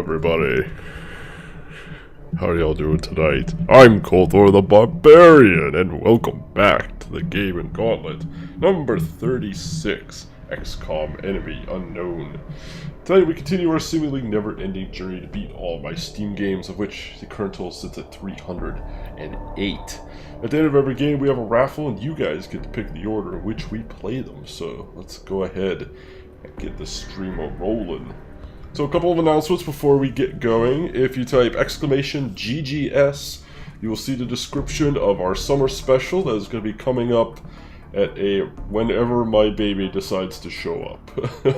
everybody. How are y'all doing tonight? I'm Kothor the Barbarian, and welcome back to the Gaben Gauntlet, number 36, XCOM Enemy Unknown. Tonight we continue our seemingly never-ending journey to beat all my Steam games, of which the current total sits at 308. At the end of every game we have a raffle, and you guys get to pick the order in which we play them, so let's go ahead and get the streamer rolling. So a couple of announcements before we get going. If you type exclamation GGS, you will see the description of our summer special that is going to be coming up at whenever my baby decides to show up.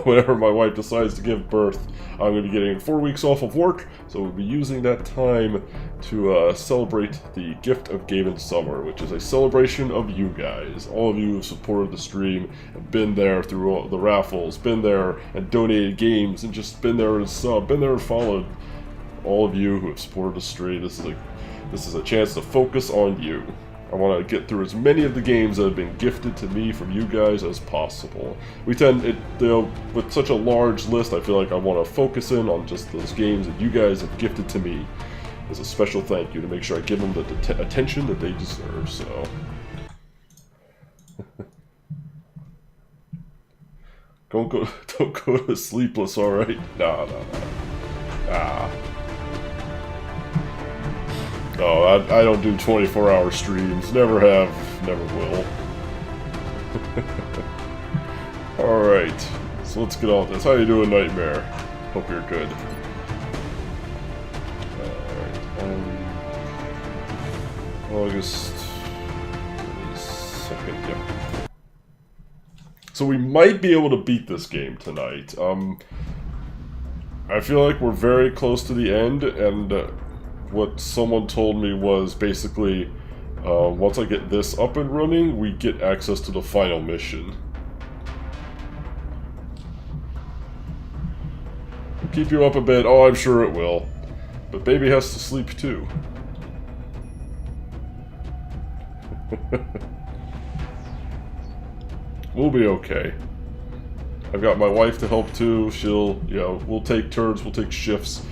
Whenever my wife decides to give birth, I'm going to be getting 4 weeks off of work, so we'll be using that time to celebrate the gift of Gaben Summer, which is a celebration of you guys. All of you who have supported the stream and been there through all the raffles, been there and donated games, and just been there and subbed, been there and followed. All of you who have supported the stream, this is a chance to focus on you. I want to get through as many of the games that have been gifted to me from you guys as possible. With such a large list, I feel like I want to focus in on just those games that you guys have gifted to me as a special thank you to make sure I give them the attention that they deserve, so... Don't go to sleepless, alright? Nah. No, I don't do 24-hour streams. Never have, never will. Alright, so let's get on with this. How you doing, Nightmare? Hope you're good. Alright, August 2nd, yeah. So we might be able to beat this game tonight. I feel like we're very close to the end, and... what someone told me was basically, once I get this up and running, we get access to the final mission. Keep you up a bit. Oh, I'm sure it will. But baby has to sleep too. We'll be okay. I've got my wife to help too. She'll, we'll take turns, we'll take shifts.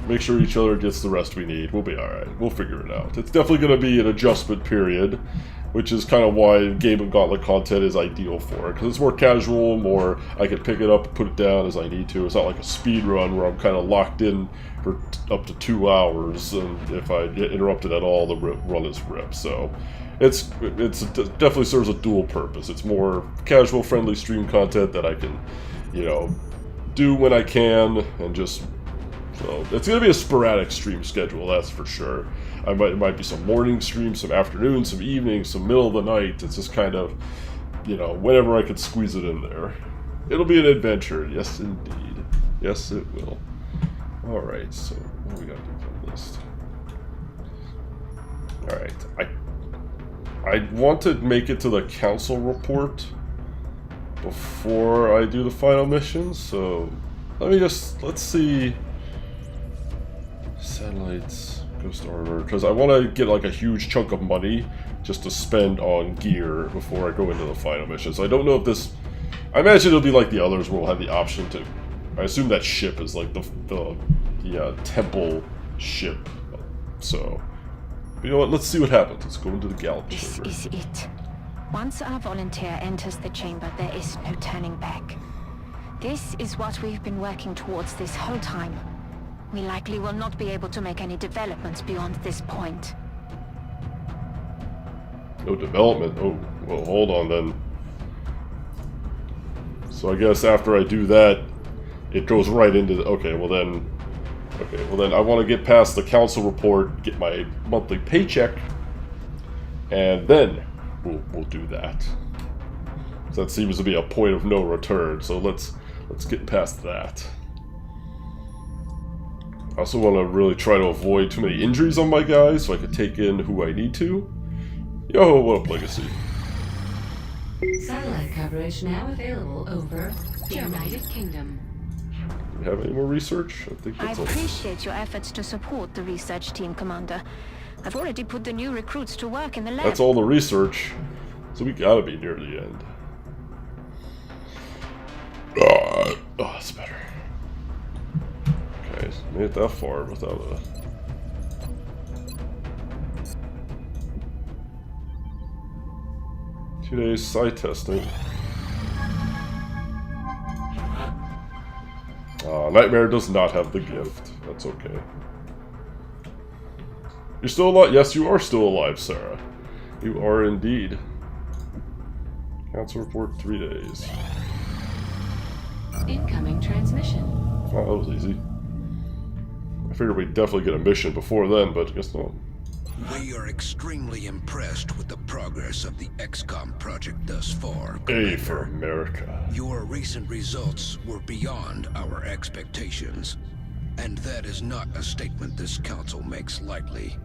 Make sure each other gets the rest we need. We'll be alright. We'll figure it out. It's definitely going to be an adjustment period, which is kind of why Gaben Gauntlet content is ideal for it. Because it's more casual, more I can pick it up and put it down as I need to. It's not like a speed run where I'm kind of locked in for up to 2 hours, and if I get interrupted at all, the run is ripped. So it definitely serves a dual purpose. It's more casual, friendly stream content that I can, do when I can, and just... So, it's going to be a sporadic stream schedule, that's for sure. It might be some morning streams, some afternoons, some evenings, some middle of the night. It's just kind of, whenever I could squeeze it in there. It'll be an adventure, yes indeed. Yes, it will. Alright, so what do we got to do for the list? Alright, I want to make it to the council report before I do the final mission, so let's see... Satellites, Ghost Armor, because I want to get like a huge chunk of money just to spend on gear before I go into the final mission. So I don't know if this... I imagine it'll be like the others where we'll have the option to... I assume that ship is like the temple ship. So, but you know what, let's see what happens. Let's go into the Gauntlet chamber. This is it. Once our volunteer enters the chamber, there is no turning back. This is what we've been working towards this whole time. We likely will not be able to make any developments beyond this point. No development? Oh, well, hold on then. So I guess after I do that, it goes right into the... Okay, well then I want to get past the council report, get my monthly paycheck, and then we'll do that. So that seems to be a point of no return, so let's get past that. I also want to really try to avoid too many injuries on my guys so I can take in who I need to. Yo, what up, Legacy? Satellite coverage now available over the United Kingdom. Do we have any more research? I think that's all. I appreciate your efforts to support the research team, Commander. I've already put the new recruits to work in the lab. That's all the research. So we gotta be near the end. Oh, it's better. Okay, Made it that far without a... Two days side testing. Nightmare does not have the gift. That's okay. You're still alive? Yes, you are still alive, Sarah. You are indeed. Council report 3 days. Incoming transmission. Oh, that was easy. I figured we'd definitely get a mission before then, but I guess not. We are extremely impressed with the progress of the XCOM project thus far, A Commander. for America. Your recent results were beyond our expectations, and that is not a statement this council makes lightly.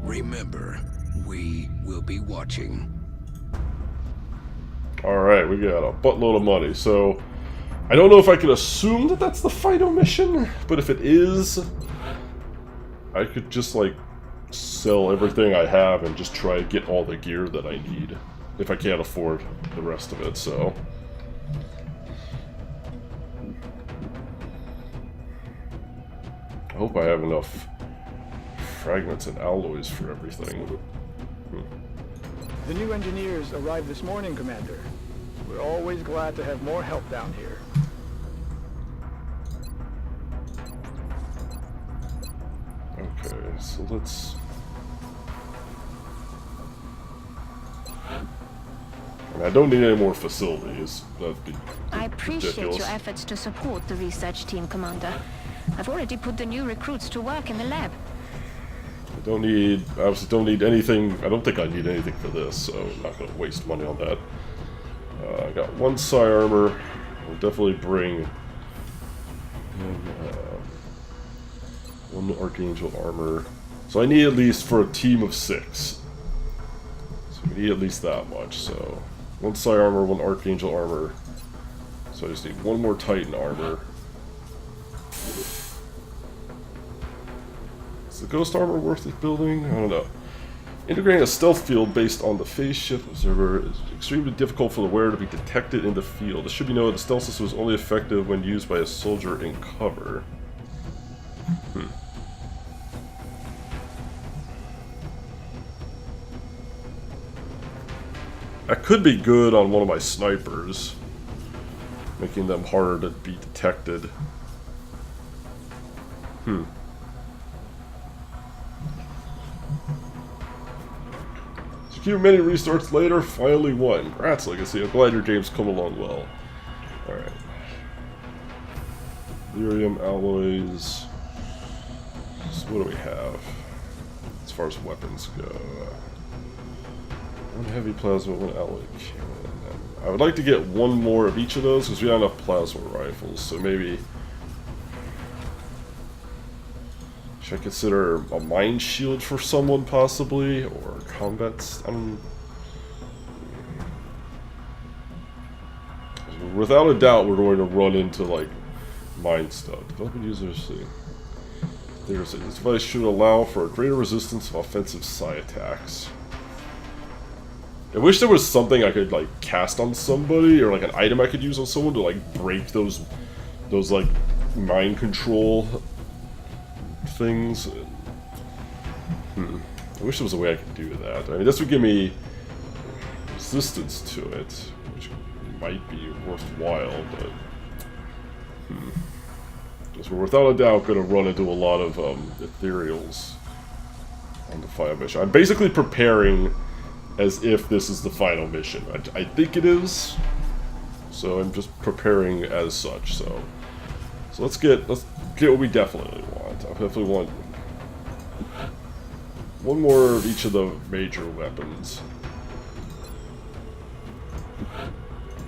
Remember, we will be watching. Alright, we got a buttload of money, so... I don't know if I can assume that that's the final mission, but if it is... I could just, like, sell everything I have and just try to get all the gear that I need. If I can't afford the rest of it, so... I hope I have enough fragments and alloys for everything. The new engineers arrived this morning, Commander. We're always glad to have more help down here. Okay, so let's... I don't need any more facilities. That'd be I appreciate ridiculous. your efforts to support the research team, Commander. I've already put the new recruits to work in the lab. I don't need, obviously don't need anything, I don't think I need anything for this, so I'm not going to waste money on that. I got one psi armor, I'll definitely bring one Archangel armor. So I need at least for a team of 6. So we need at least that much, so one psi armor, one Archangel armor. So I just need one more Titan armor. Is the Ghost armor worth it building? I don't know. Integrating a stealth field based on the phase shift observer is extremely difficult for the wearer to be detected in the field. It should be noted the stealth system is only effective when used by a soldier in cover. That could be good on one of my snipers, making them harder to be detected. Secure many restarts later, finally won. Congrats, Legacy. I'm glad your game's come along well. Alright. Lyrium alloys. So what do we have as far as weapons go? One heavy plasma, one alloy cannon. I would like to get one more of each of those because we don't have enough plasma rifles, so maybe... Should I consider a mine shield for someone, possibly? Or combat... Without a doubt, we're going to run into, like, mine stuff. Developing users see. This device should allow for a greater resistance of offensive psi attacks. I wish there was something I could, like, cast on somebody, or, like, an item I could use on someone to, like, break those like, mind control things. I wish there was a way I could do that. I mean, this would give me resistance to it, which might be worthwhile, but... Because we're without a doubt going to run into a lot of ethereals on the final mission. I'm basically preparing as if this is the final mission. I think it is, so I'm just preparing as such. So let's get what we definitely want. I definitely want one more of each of the major weapons,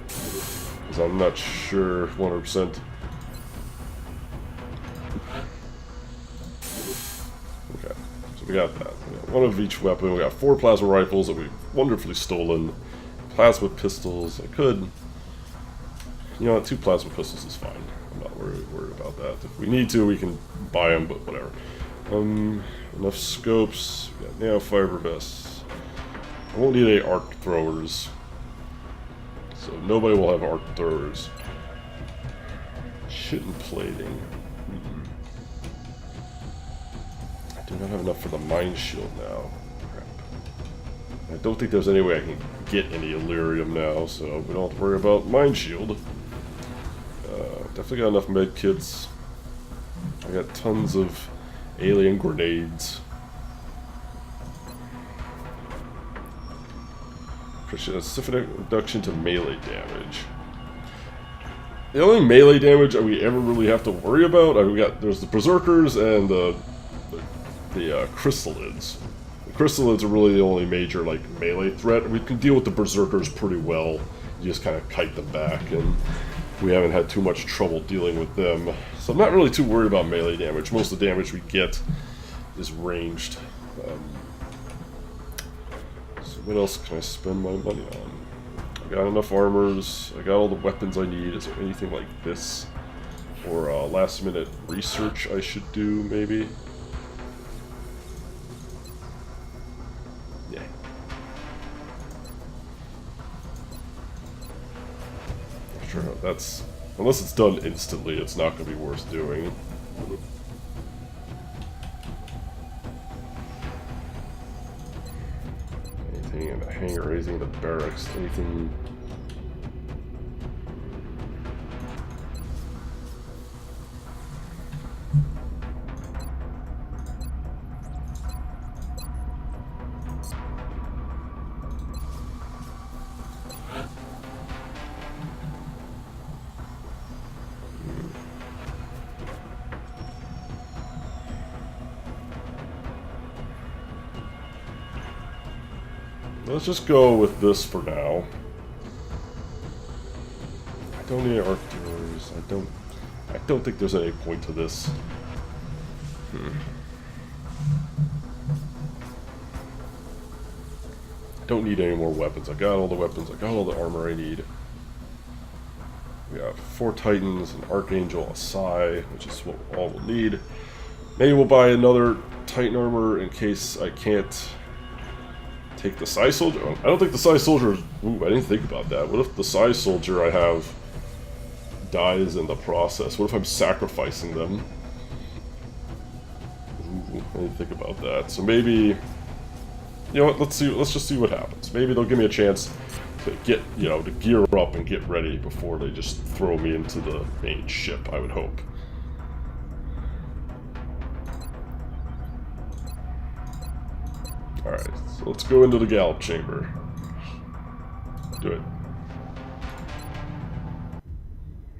because I'm not sure 100%. Okay, so we got that. We got one of each weapon. We got 4 plasma rifles that we've wonderfully stolen. Plasma pistols. I could... You know what, 2 plasma pistols is fine. I'm not worried about that. If we need to, we can buy them, but whatever. Enough scopes. We got nanofiber vests. I won't need any arc throwers. So nobody will have arc throwers. Shit and plating. Do not have enough for the mind shield now. Crap. I don't think there's any way I can get any Illyrium now, so we don't have to worry about mind shield. Definitely got enough med kits. I got tons of alien grenades. Specific reduction to melee damage. The only melee damage that we ever really have to worry about, there's the Berserkers and the Chrysalids. The Chrysalids are really the only major like melee threat. We can deal with the Berserkers pretty well. You just kind of kite them back, and we haven't had too much trouble dealing with them. So I'm not really too worried about melee damage. Most of the damage we get is ranged. So what else can I spend my money on? I got enough armors. I got all the weapons I need. Is there anything like this? Or last minute research I should do, maybe? Yeah. Sure, that's... Unless it's done instantly, it's not going to be worth doing. Anything in the hangar, anything in the barracks, anything... Let's just go with this for now. I don't need arc doors. I don't think there's any point to this. I don't need any more weapons. I got all the weapons. I got all the armor I need. We got 4 Titans, an Archangel, a Psi, which is what all we'll need. Maybe we'll buy another Titan armor in case I can't take the Psi Soldier. I don't think the Psi Soldier... Ooh, I didn't think about that. What if the Psi Soldier I have dies in the process? What if I'm sacrificing them? Ooh, I didn't think about that. So maybe... You know what, let's just see what happens. Maybe they'll give me a chance to get, to gear up and get ready before they just throw me into the main ship, I would hope. Alright, so let's go into the Gallop Chamber. Do it.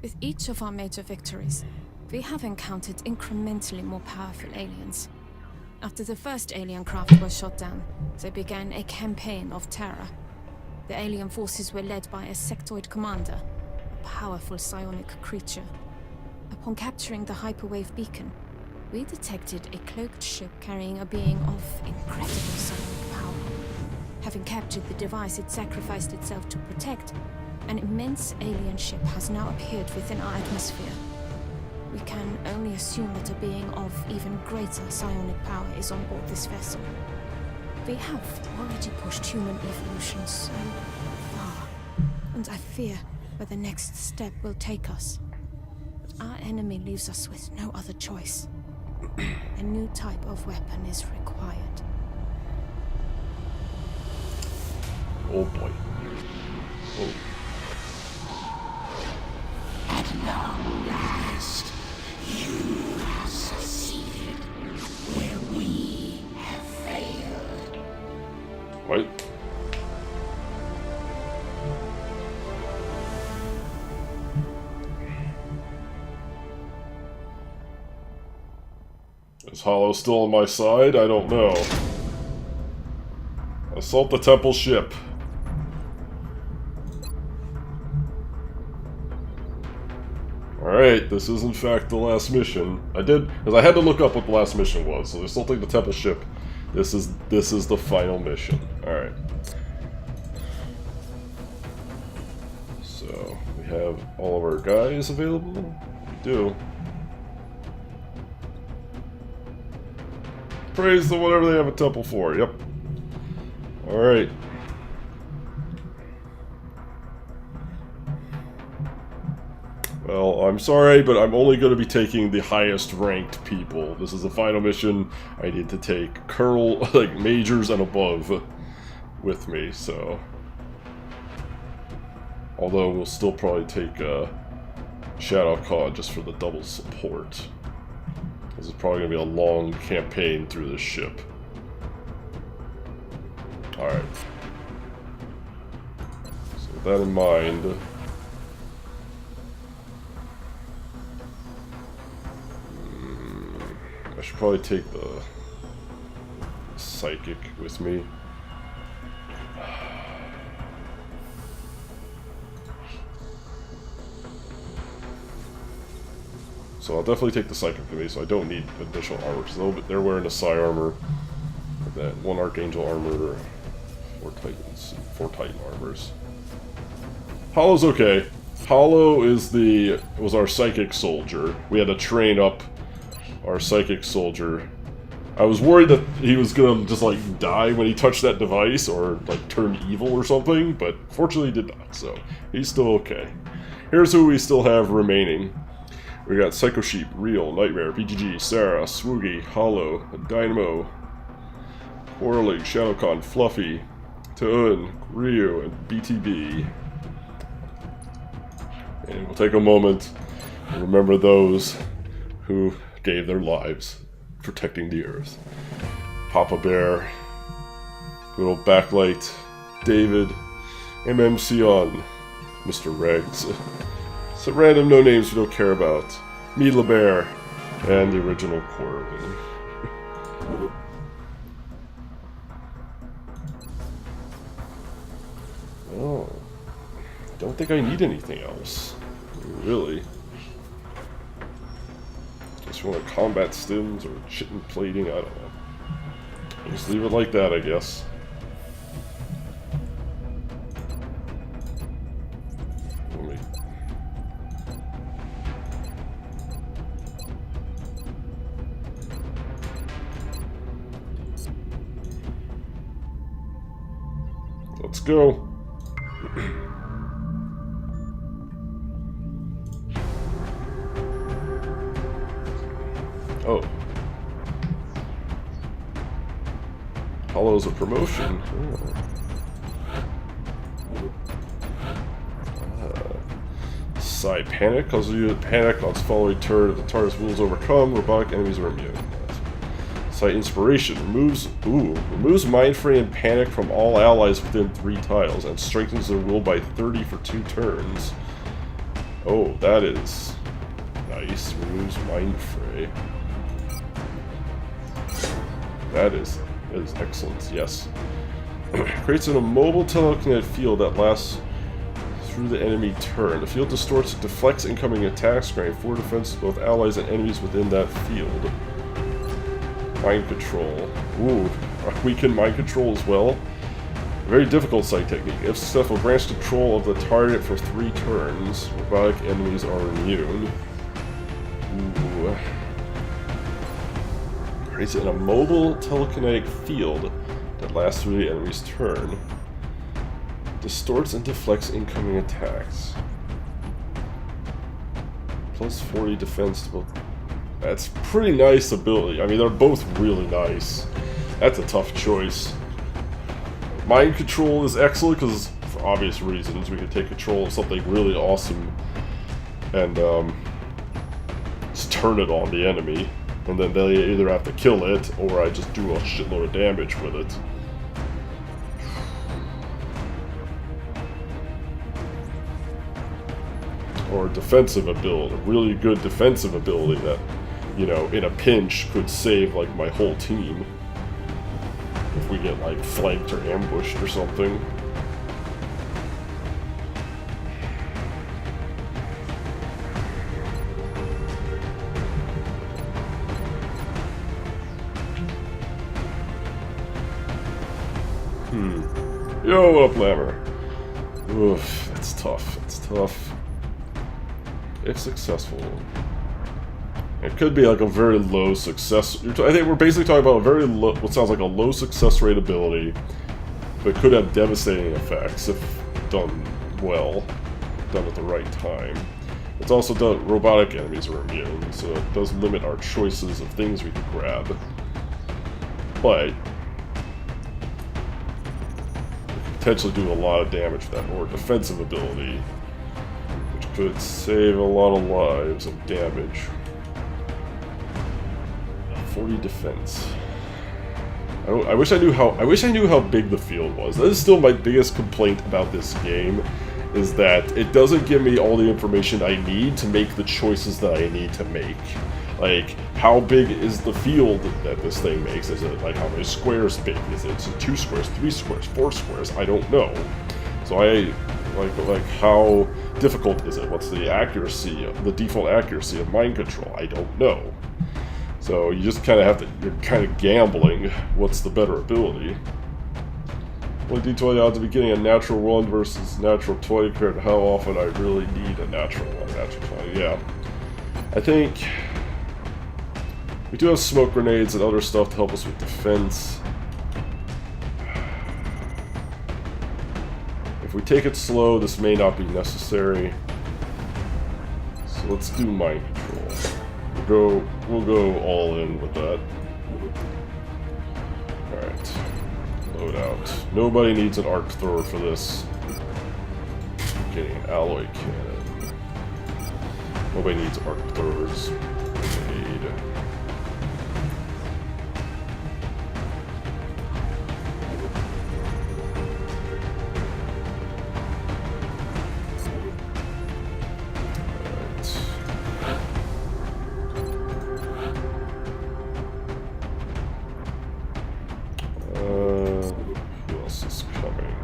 With each of our major victories, we have encountered incrementally more powerful aliens. After the first alien craft was shot down, they began a campaign of terror. The alien forces were led by a sectoid commander, a powerful psionic creature. Upon capturing the hyperwave beacon, we detected a cloaked ship carrying a being of incredible psionic power. Having captured the device it sacrificed itself to protect, an immense alien ship has now appeared within our atmosphere. We can only assume that a being of even greater psionic power is on board this vessel. We have already pushed human evolution so far, and I fear where the next step will take us. But our enemy leaves us with no other choice. A new type of weapon is required. Oh boy. Oh. At long last, you have succeeded where we have failed. What? Is Hollow still on my side? I don't know. Assault the temple ship. Alright, this is in fact the last mission. I did, because I had to look up what the last mission was, so assaulting the temple ship. This is the final mission. Alright. So, we have all of our guys available? We do. Praise the whatever they have a temple for, yep. Alright. Well, I'm sorry, but I'm only going to be taking the highest ranked people. This is the final mission. I need to take colonel, like majors and above with me, so... Although we'll still probably take Shadow Khan just for the double support. This is probably going to be a long campaign through this ship. Alright. So with that in mind... I should probably take the Psychic with me. So I'll definitely take the Psychic with me, so I don't need additional armor, because they're wearing the Psi armor, that one Archangel armor, 4 Titans, 4 Titan armors. Hollow's okay. Hollow was our Psychic soldier. We had to train up our Psychic soldier. I was worried that he was gonna just like die when he touched that device or like turn evil or something, but fortunately he did not, so he's still okay. Here's who we still have remaining. We got Psycho Sheep, Real, Nightmare, BGG, Sarah, Swoogie, Hollow, Dynamo, Quarreling, Shadowcon, Fluffy, Toon, Ryu, and BTB. And we'll take a moment and remember those who gave their lives protecting the Earth. Papa Bear, good old Backlight, David, MMCon, Mr. Regs, some random no names we don't care about, Meedla Bear, and the original Quarreling. Oh, don't think I need anything else, really. Just want to combat stims or chitin plating, I don't know. Just leave it like that, I guess. Let's go. Oh. Hollow's a promotion. Psi Panic causes you to panic on its following turn. If the target's will is overcome, robotic enemies are immune. Psi Inspiration removes Mind Frame and Panic from all allies within 3 tiles and strengthens their will by 30 for 2 turns. Oh, that is nice. Removes Mind Fray. That is excellent, yes. Creates an immobile telekinetic field that lasts through the enemy turn. The field distorts and deflects incoming attacks, granting 4 defense to both allies and enemies within that field. Mind Control. Ooh, we can Mind Control as well. Very difficult Psi technique. If successful, grants control of the target for 3 turns. Robotic enemies are immune. Ooh. Creates an immobile telekinetic field that lasts through the enemy's turn. Distorts and deflects incoming attacks. Plus 40 defense to both. That's pretty nice ability. I mean, they're both really nice. That's a tough choice. Mind Control is excellent because, for obvious reasons, we can take control of something really awesome and just turn it on the enemy. And then they either have to kill it, or I just do a shitload of damage with it. Or defensive ability, a really good defensive ability that, you know, in a pinch could save like my whole team. If we get like flanked or ambushed or something. Yo, what up, Lammer? Oof, that's tough. That's tough. If successful. It could be like a very low success. I think we're basically talking about a very low, what sounds like a low success rate ability, but could have devastating effects if done well, done at the right time. It's also done robotic enemies are immune, so it does limit our choices of things we can grab. But we could potentially do a lot of damage with that more defensive ability, which could save a lot of lives and damage. 40 defense. I wish I knew how big the field was. That is still my biggest complaint about this game, is that it doesn't give me all the information I need to make the choices that I need to make. Like, how big is the field that this thing makes? Is it, like, how many squares big? Is it 2 squares, 3 squares, 4 squares? I don't know. So like, how difficult is it? What's the accuracy, the default accuracy of mind control? I don't know. So you just kind of have to, you're kind of gambling what's the better ability. Only D20 odds of getting a natural 1 versus natural 20 compared to how often I really need a natural 1, natural 20, yeah. I think we do have smoke grenades and other stuff to help us with defense. If we take it slow, this may not be necessary. So let's do mind control. We'll go all in with that. Alright. Load out. Nobody needs an arc thrower for this. Getting an alloy cannon. Nobody needs arc throwers. Grenade. Who else is coming?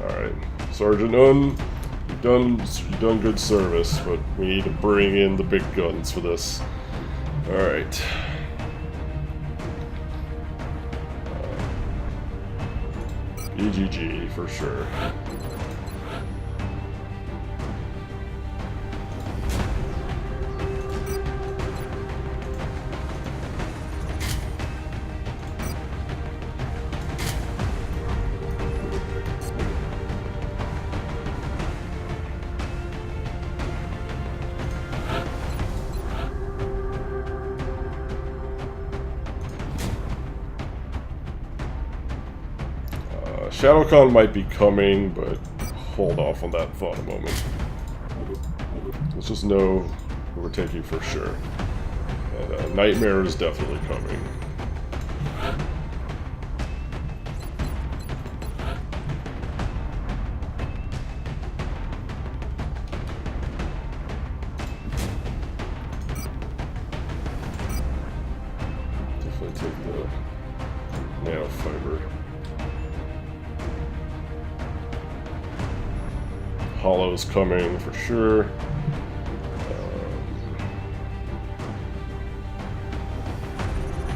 Alright, Sergeant Nunn, you've done good service, but we need to bring in the big guns for this. Alright. BGG for sure. ShadowCon might be coming, but hold off on that thought a moment. Let's just know who we're taking for sure. And Nightmare is definitely coming. Definitely take the nanofiber. Hollow's coming for sure.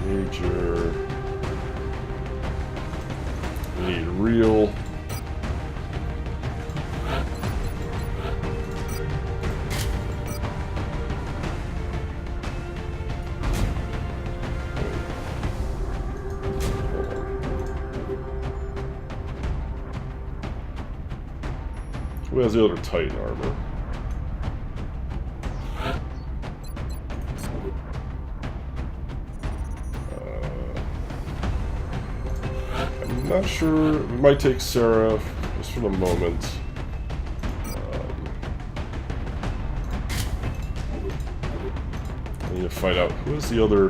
Major. We need real. Who has the other Titan armor? I'm not sure. We might take Sarah just for the moment. I need to find out who is the other.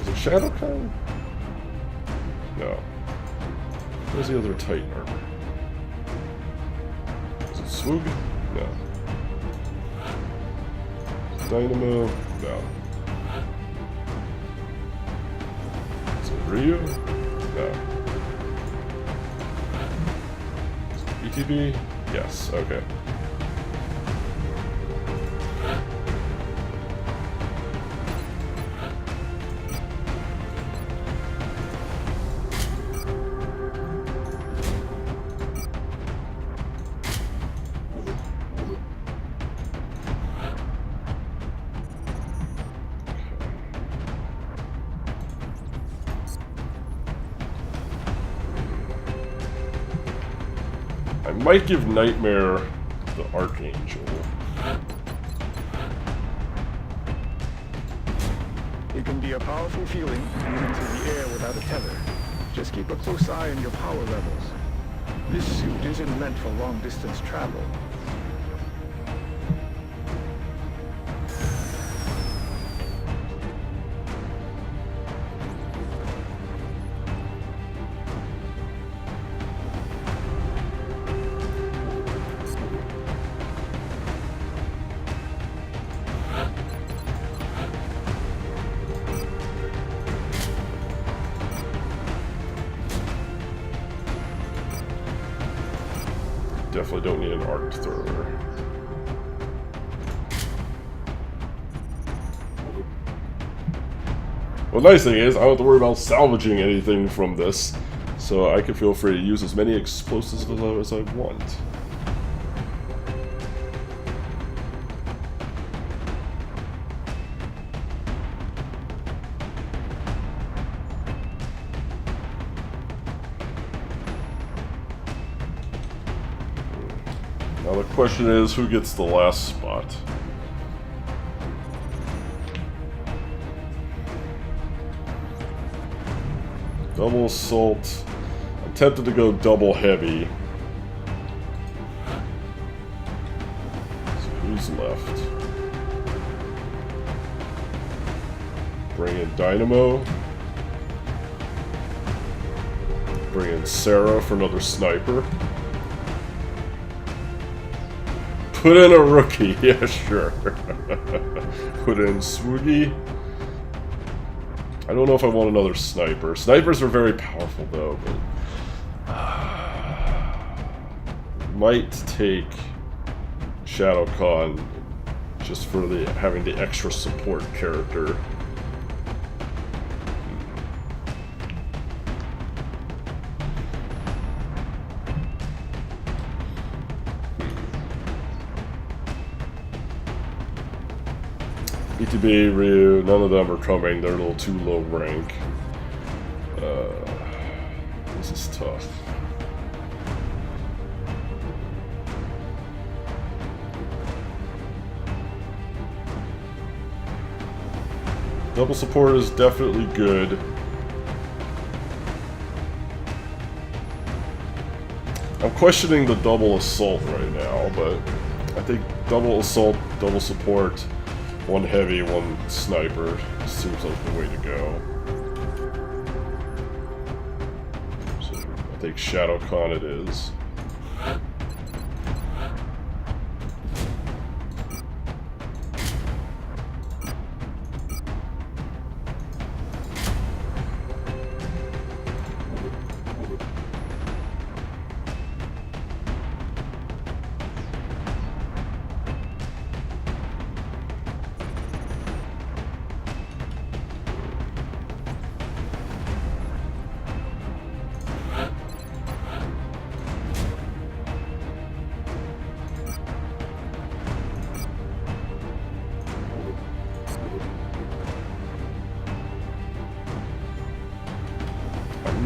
Is it ShadowCon? No. Where's the other Titan armor? Is it Swoog? No. Dynamo? No. Is it Ryu? No. Is it ETB? Yes, okay. might give Nightmare the Archangel. It can be a powerful feeling, moving through the air without a tether. Just keep a close eye on your power levels. This suit isn't meant for long-distance travel. Definitely don't need an arc thrower. Well, the nice thing is, I don't have to worry about salvaging anything from this, so I can feel free to use as many explosives as I want. Now the question is, who gets the last spot? Double assault. I'm tempted to go double heavy. So who's left? Bring in Dynamo. Bring in Sarah for another sniper. Put in a rookie, yeah, sure. Put in Swoogie. I don't know if I want another sniper. Snipers are very powerful, though, but... might take Shadow Khan just for having the extra support character. BTB, Ryu, none of them are coming. They're a little too low rank. This is tough. Double support is definitely good. I'm questioning the double assault right now, but I think double assault, double support, one heavy, one sniper seems like the way to go. So I think Shadow Khan it is.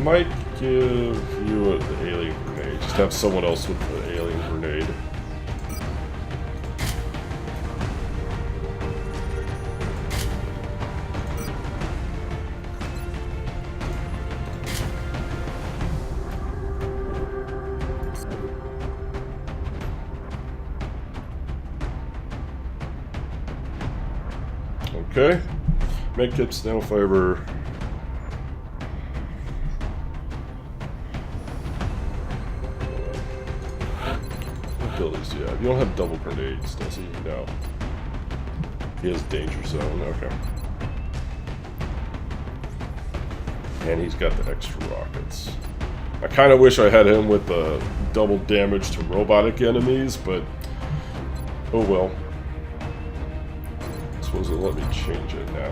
Might give you the alien grenade. Just have someone else with the alien grenade. Okay. Medkits, nanofiber. Abilities, yeah. You don't have double grenades, does he? No. He has danger zone, okay. And he's got the extra rockets. I kind of wish I had him with the double damage to robotic enemies, but oh well. I suppose it'll let me change it now.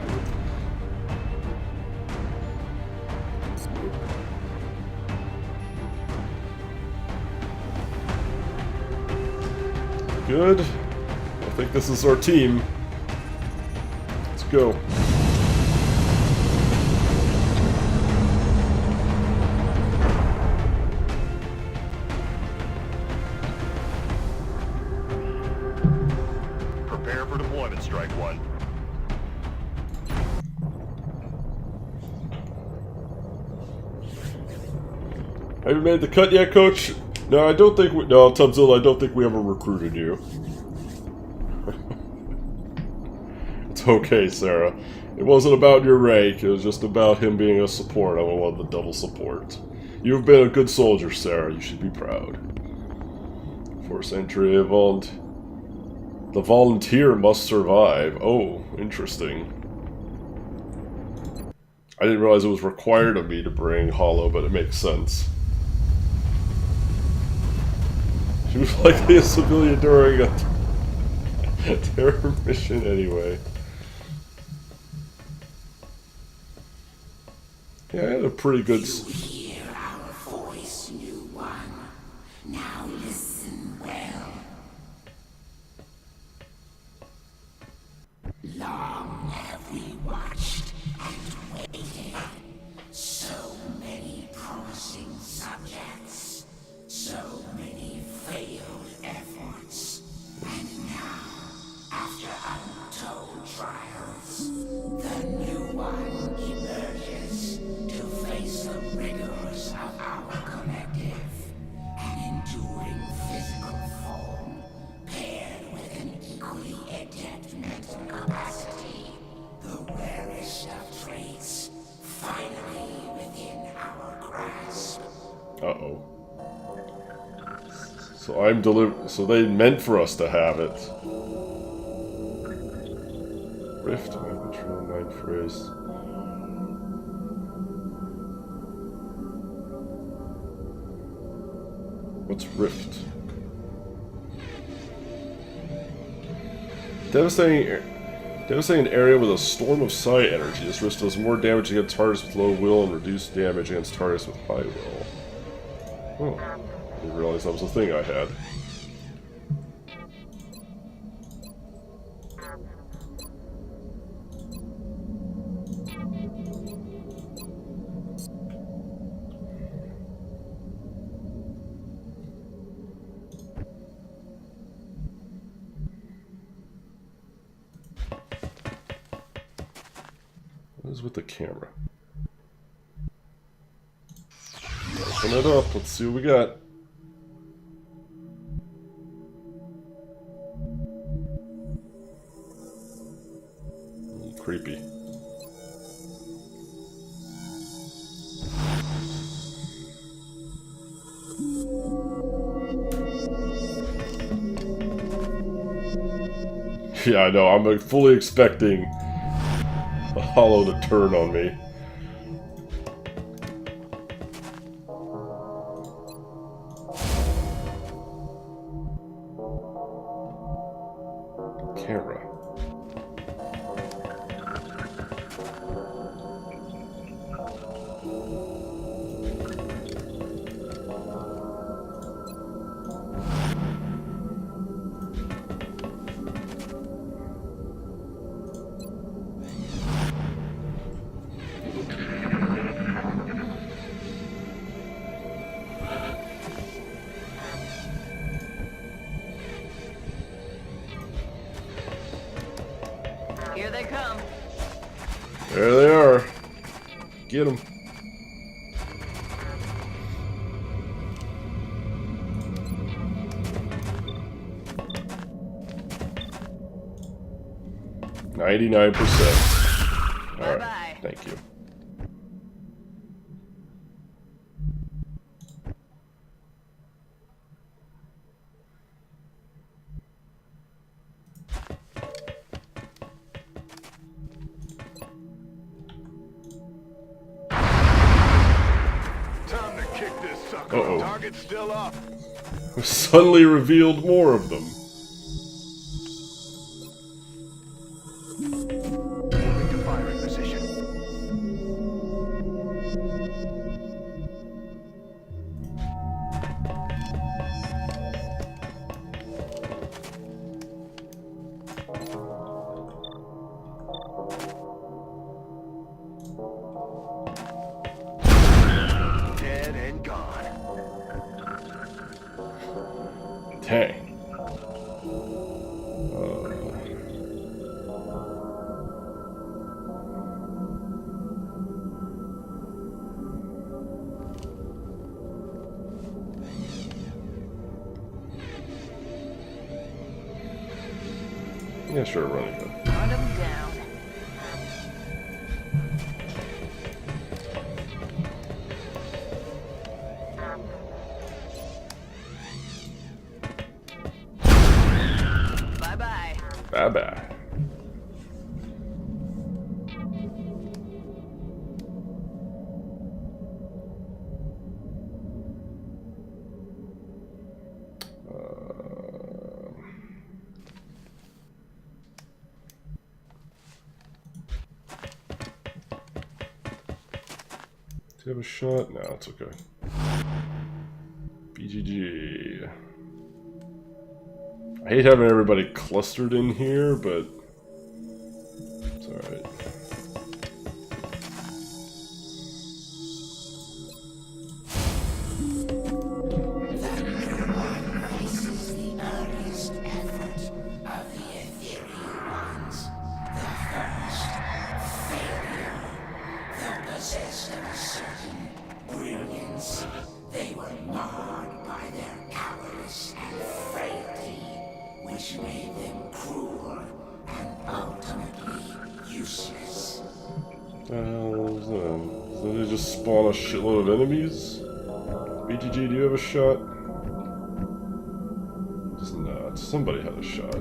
Good. I think this is our team. Let's go. Have you made the cut yet, Coach? No, I don't think we... No, Tubzilla, I don't think we ever recruited you. It's okay, Sarah. It wasn't about your rank, it was just about him being a support. I wanted the double support. You've been a good soldier, Sarah. You should be proud. Force entry involved. The volunteer must survive. Oh, interesting. I didn't realize it was required of me to bring Hollow, but it makes sense. She was likely a civilian during a terror mission anyway. Yeah, I had a pretty good... You hear our voice, new one. Now listen well. Long have we watched and waited. So many promising subjects. So many failed efforts. And now, after untold trials, the new one emerges to face the rigors of our collective. An enduring physical form, paired with an equally adept mental capacity. The rarest of traits, finally within our grasp. Uh-oh. So they meant for us to have it. Rift, mind control, mind phrase. What's Rift? Devastating area with a storm of psi energy. This Rift does more damage against targets with low will and reduced damage against targets with high will. Oh, I didn't realize that was a thing I had. What is with the camera? Open it up, let's see what we got. Creepy. Yeah, I know, I'm fully expecting a Hollow to turn on me. Camera. Here they come. There they are. Get them. %. All right. Thank you. Time to kick this sucker. Uh-oh. Target's still up. We suddenly revealed more of them. Moving to firing position. Dead and gone. Dang. Yeah, sure, running gun. Hunt them down. Bye-bye. Bye-bye. Do you have a shot? No, it's okay. BGG. I hate having everybody clustered in here, but it's alright. This is the earliest effort of the ethereal ones. The first failure. Though possessed of a certain brilliance, they were marred by their cowardice and frailty, which made them cruel and ultimately useless. Did they just spawn a shitload of enemies? BGG, do you have a shot? Just not. Somebody had a shot.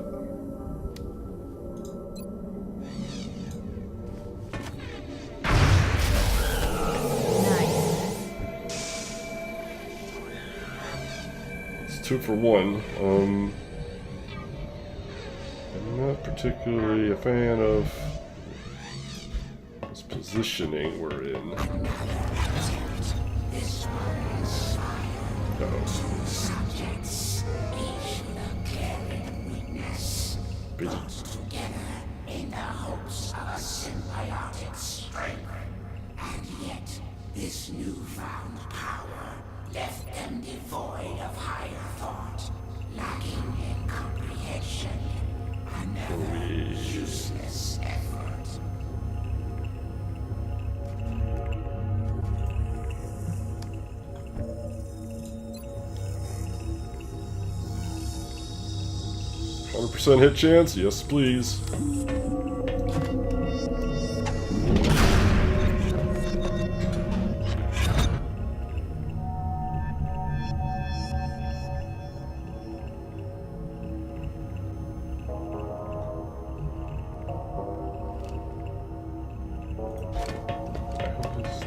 It's 2 for 1. I'm not particularly a fan of this positioning we're in. This one is Uh-oh. subjects, each with a glaring weakness, brought together in the hopes of a symbiotic strength. And yet, this newfound power left them devoid of higher thought, lacking in comprehension. Another useless effort. %100% hit chance? Yes, please.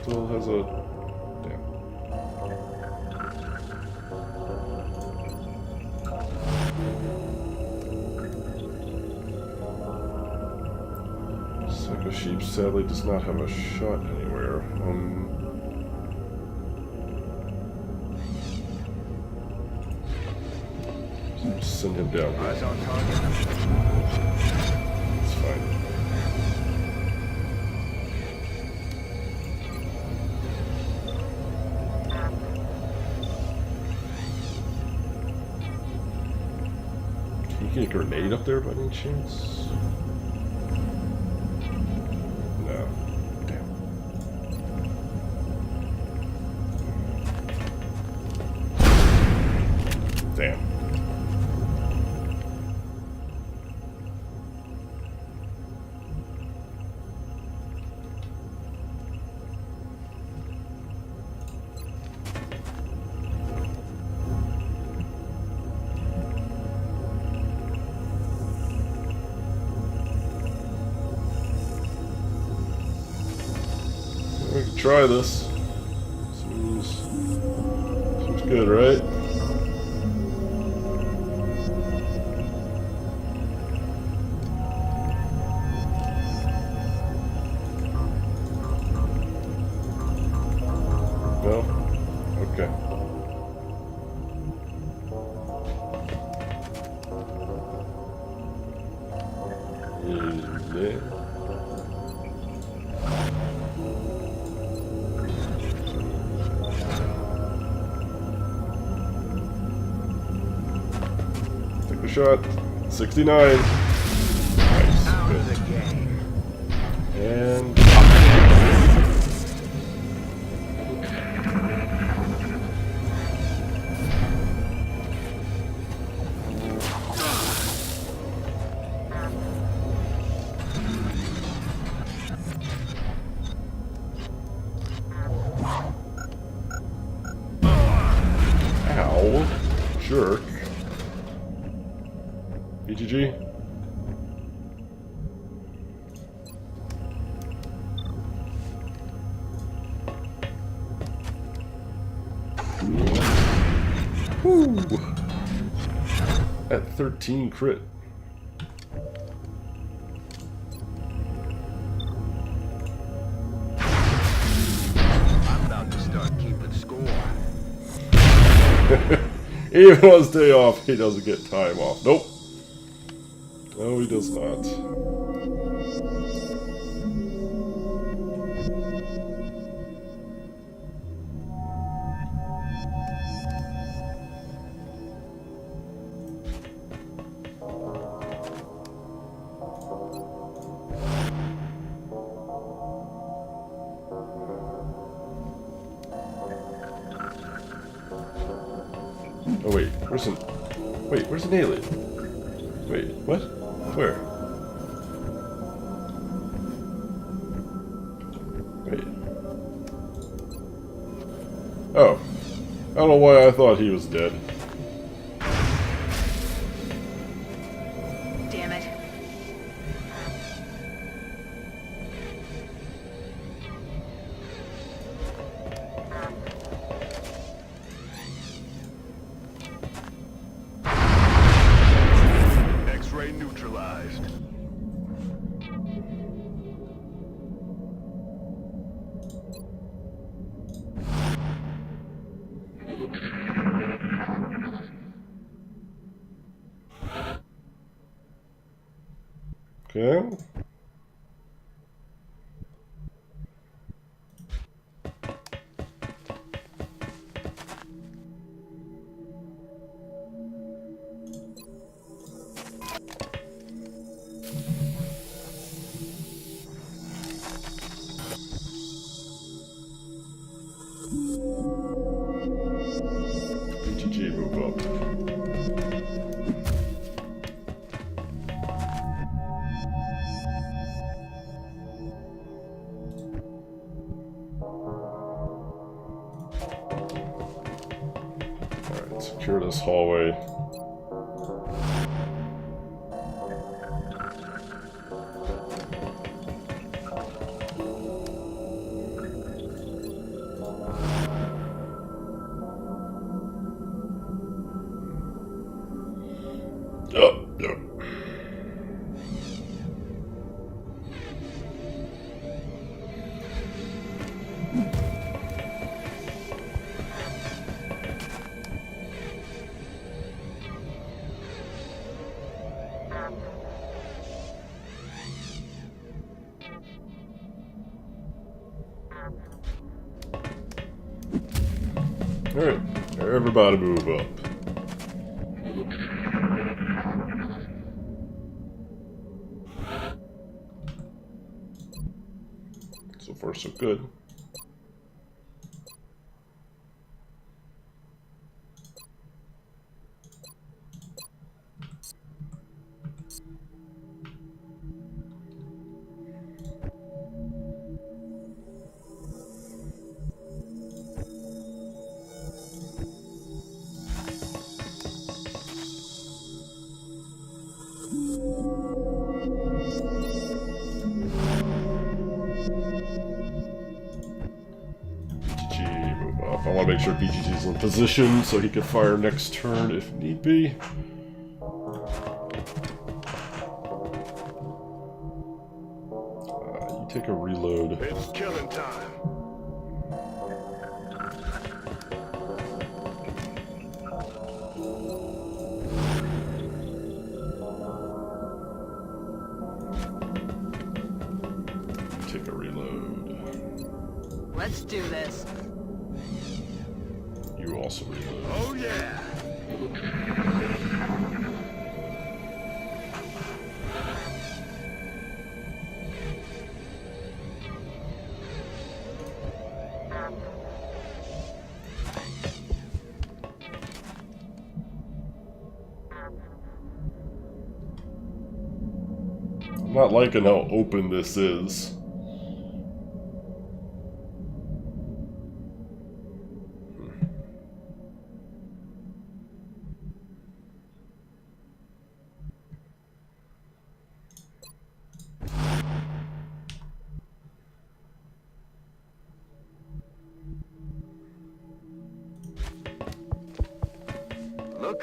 Still has a... Damn. Psycho Sheep sadly does not have a shot anywhere. Just send him down. Eyes on target. It's fine. Can you get a grenade up there by any chance? No. Damn. Damn. We can try this. Seems good, right? No? Okay. Yeah. Take the shot. 69. Nice. Good. And... jerk. BGG? Woo! At 13 crit. I'm about to start keeping score. Even on his day off, he doesn't get time off. Nope. No, he does not. Oh wait, where's an alien? Wait, what? Where? Wait. Oh. I don't know why I thought he was dead. Damn it. X-ray neutralized. Okay. BTG move up. Alright, secure this hallway. Oh, no. Alright, everybody move up. So far, so good. BGG, move up. I want to make sure BGG's in position so he can fire next turn if need be. You take a reload. It's killing time. Take a reload. Let's do this. You also reload. Oh yeah. I'm not liking how open this is.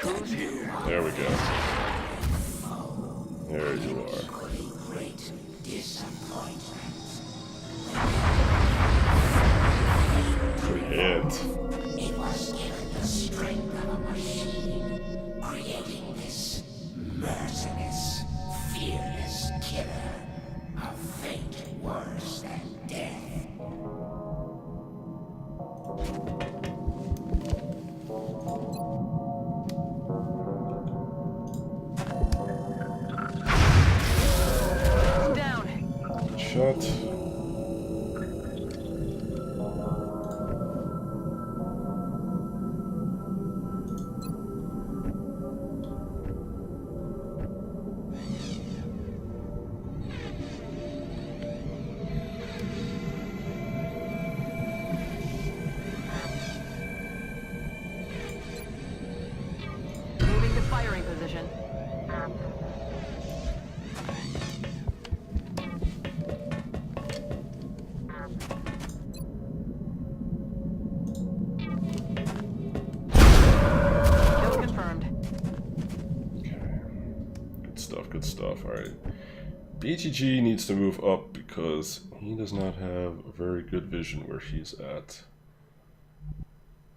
Look who's here. There we go. There you are. Great disappointment. Hit. It was given the strength of a machine, creating this merciless, fearless killer. A fate worse than death. Down. Good shot. Moving to firing position. Kill confirmed. Okay. Good stuff, good stuff. Alright. BGG needs to move up because he does not have a very good vision where he's at.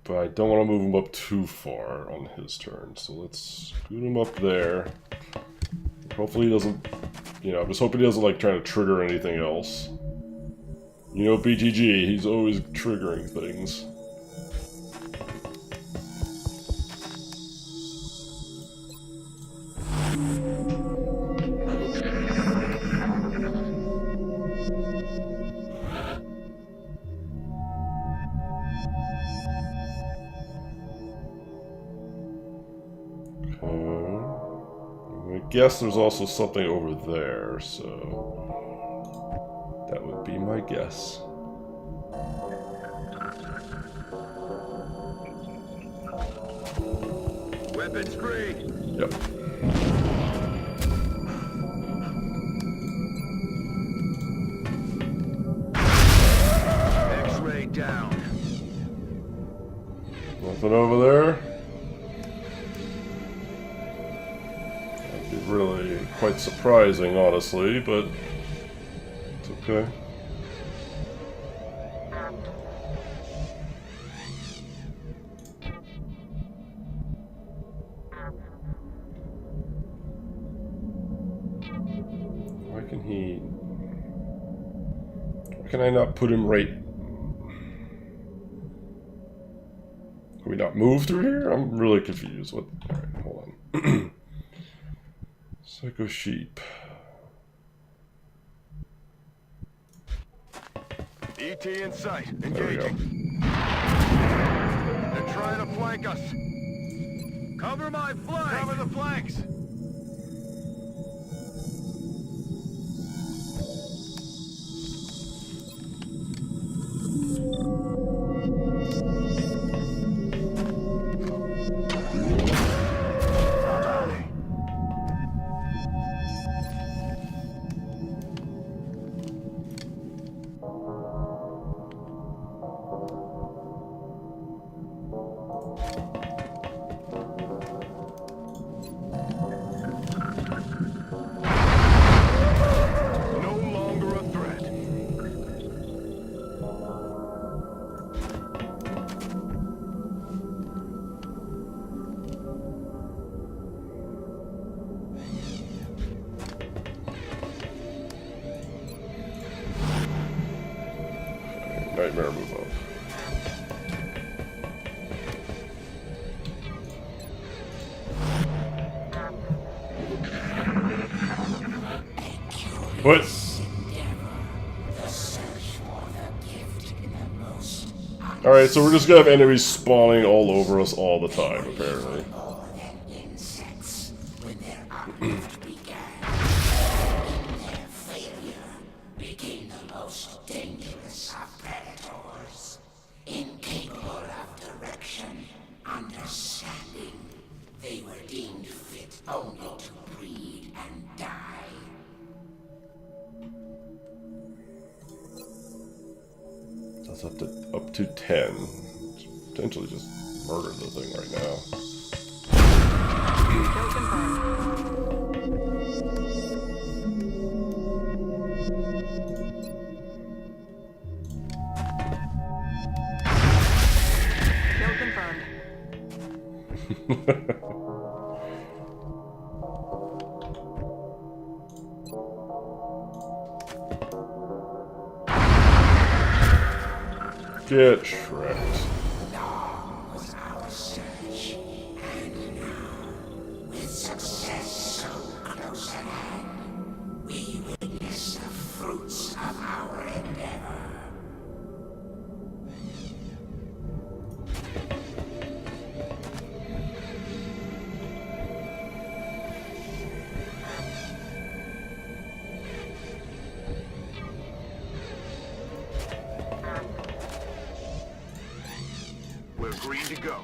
But I don't want to move him up too far on his turn, so let's scoot him up there. Hopefully he doesn't, you know, I'm just hoping he doesn't like try to trigger anything else. You know, BGG, he's always triggering things. I guess there's also something over there, so that would be my guess. Weapons free. Yep. X-ray down. Nothing over there. That'd be really quite surprising, honestly, but it's okay. Why can I not put him right? Can we not move through here? I'm really confused. What? Alright, hold on. Psycho sheep. ET in sight. There we go. Engaging. They're trying to flank us. Cover my flank. Cover the flanks. Nightmare move up. What? Alright, so we're just gonna have enemies spawning all over us all the time, apparently. That's up to 10. Potentially just murder the thing right now. Kill confirmed. Kill confirmed. Get shreked. Long was our search, and now, with success so close at hand, we witness the fruits of our endeavor. We're green to go.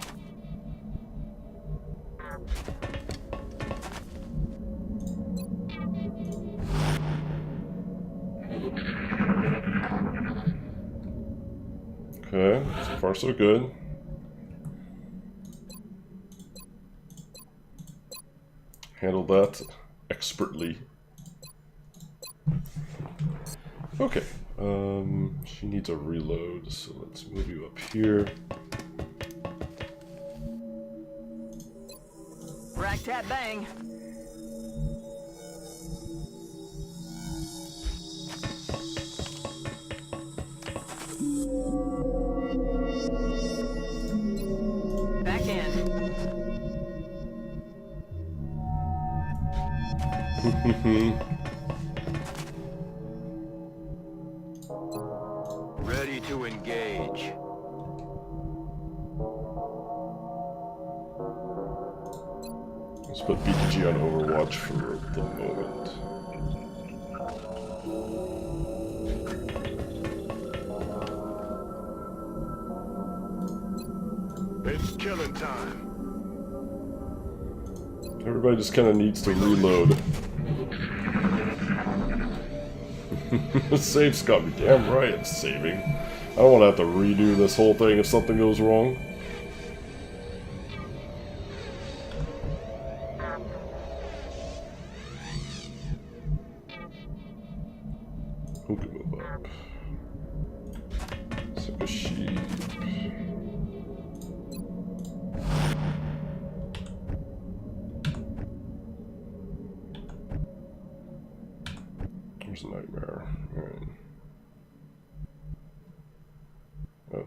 Okay, so far so good. Handled that expertly. Okay, she needs a reload, so let's move you up here. Rack tap bang. Back in. Ready to engage. Let's put BTG on Overwatch for the moment. It's killing time. Everybody just kind of needs to reload. Save's got me damn right it's saving. I don't want to have to redo this whole thing if something goes wrong. Who can move up? Sick of sheep. There's a nightmare. Alright. Oh.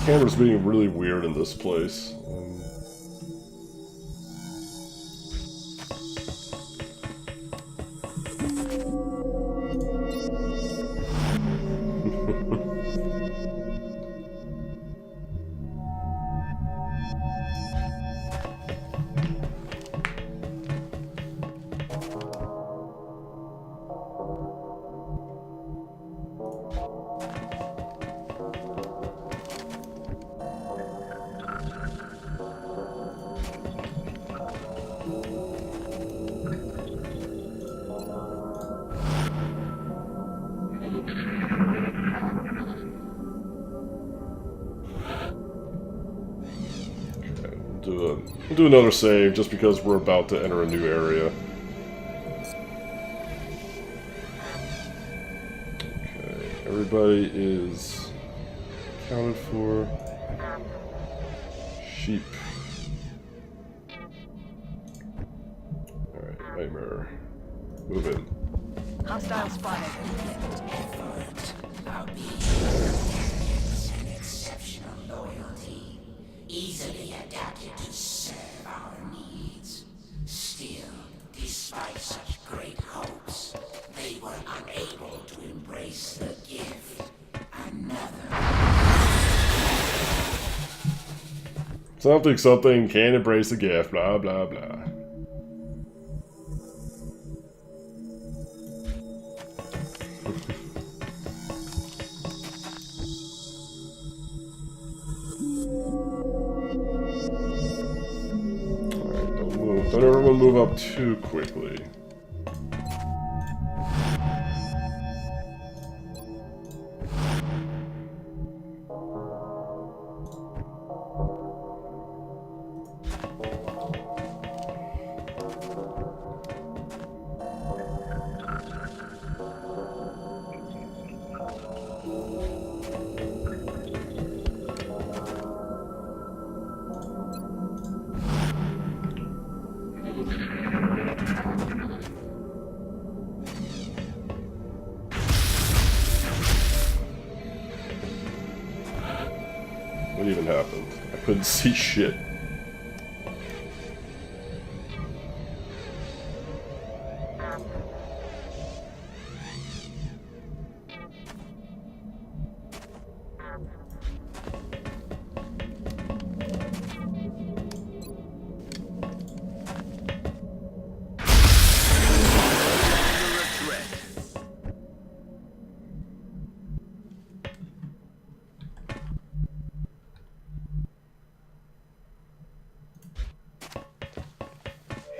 Camera's being really weird in this place. We'll do another save just because we're about to enter a new area. Okay, everybody is accounted for. Sheep. Alright, nightmare. Move in. Hostile spotted. And exceptional loyalty, easily adapted to serve our needs. Still, despite such great hopes, they were unable to embrace the gift. Something can't embrace the gift, blah blah blah. Alright, don't everyone move up too quickly. I couldn't see shit.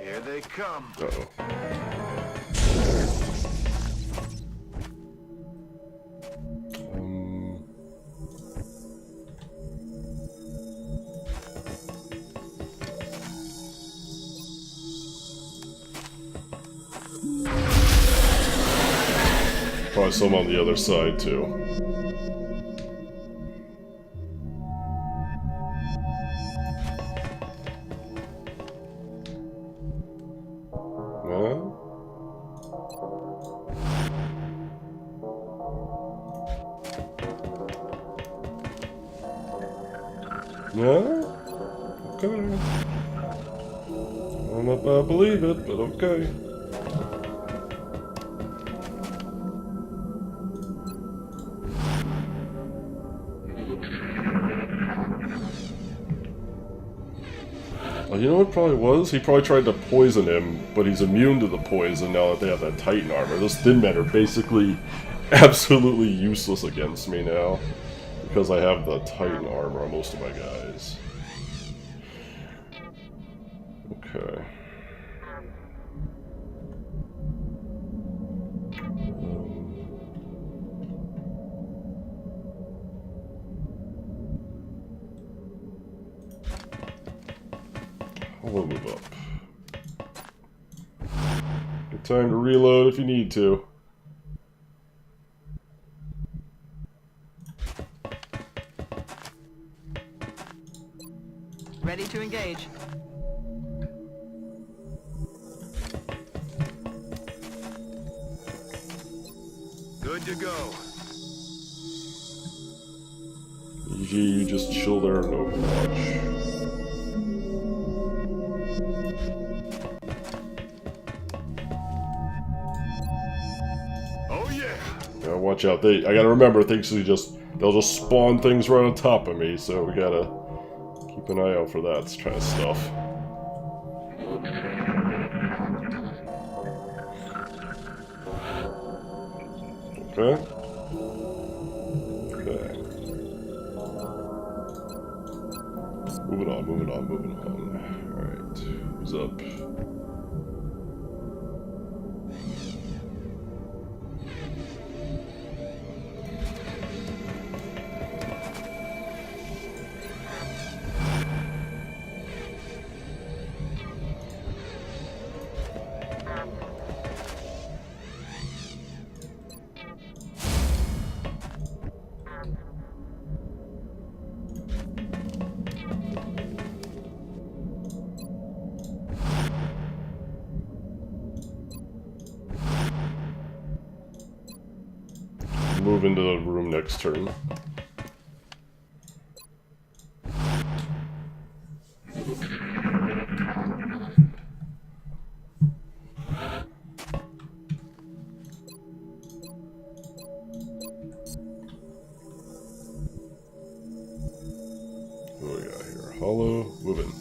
Here they come. Uh-oh. Probably some on the other side, too. No? Okay. I don't know if I believe it, but okay. Well, you know what it probably was? He probably tried to poison him, but he's immune to the poison now that they have that Titan armor. Those Thin Men are basically absolutely useless against me now, because I have the Titan armor on most of my guys. Okay. I'll move up. Good time to reload if you need to. Ready to engage. Good to go. You just chill there and Overwatch. Oh yeah. Yeah, watch out. I gotta remember they'll just spawn things right on top of me, so we gotta keep an eye out for that kind of stuff. Okay. Okay. Moving on. Alright. Who's up? Move into the room next turn. What do we got here? Hollow, moving.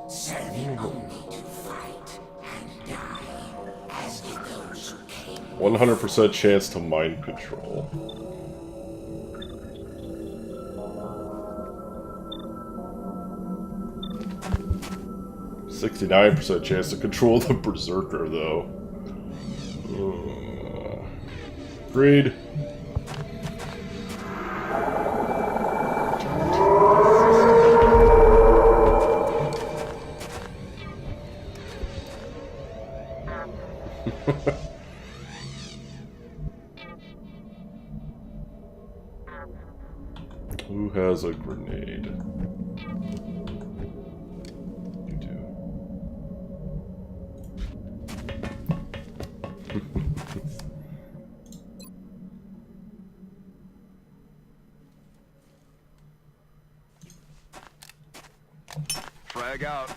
Serving only to fight and die, as did those who came. 100% chance to mind control. %69% chance to control the Berserker, though. Agreed. Who has a grenade? You do. Frag out.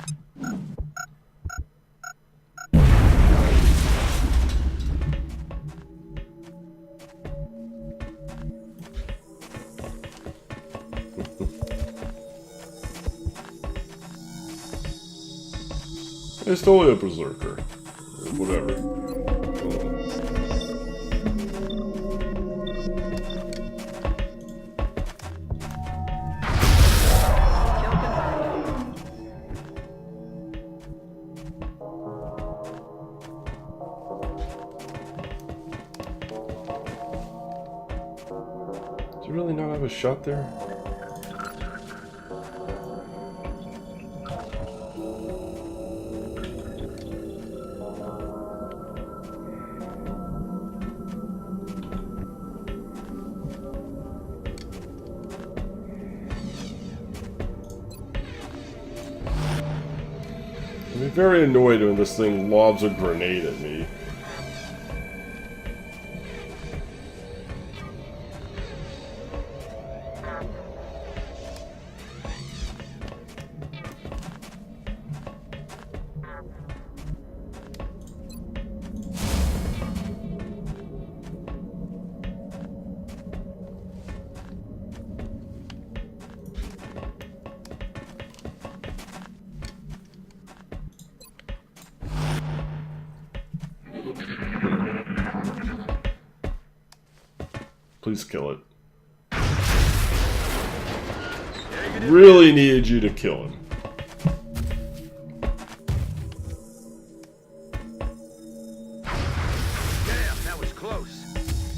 It's totally a berserker. Whatever. Kill confirmed. Do you really not have a shot there? I'm very annoyed when this thing lobs a grenade at me. Please kill it. Really needed you to kill him. Damn, that was close.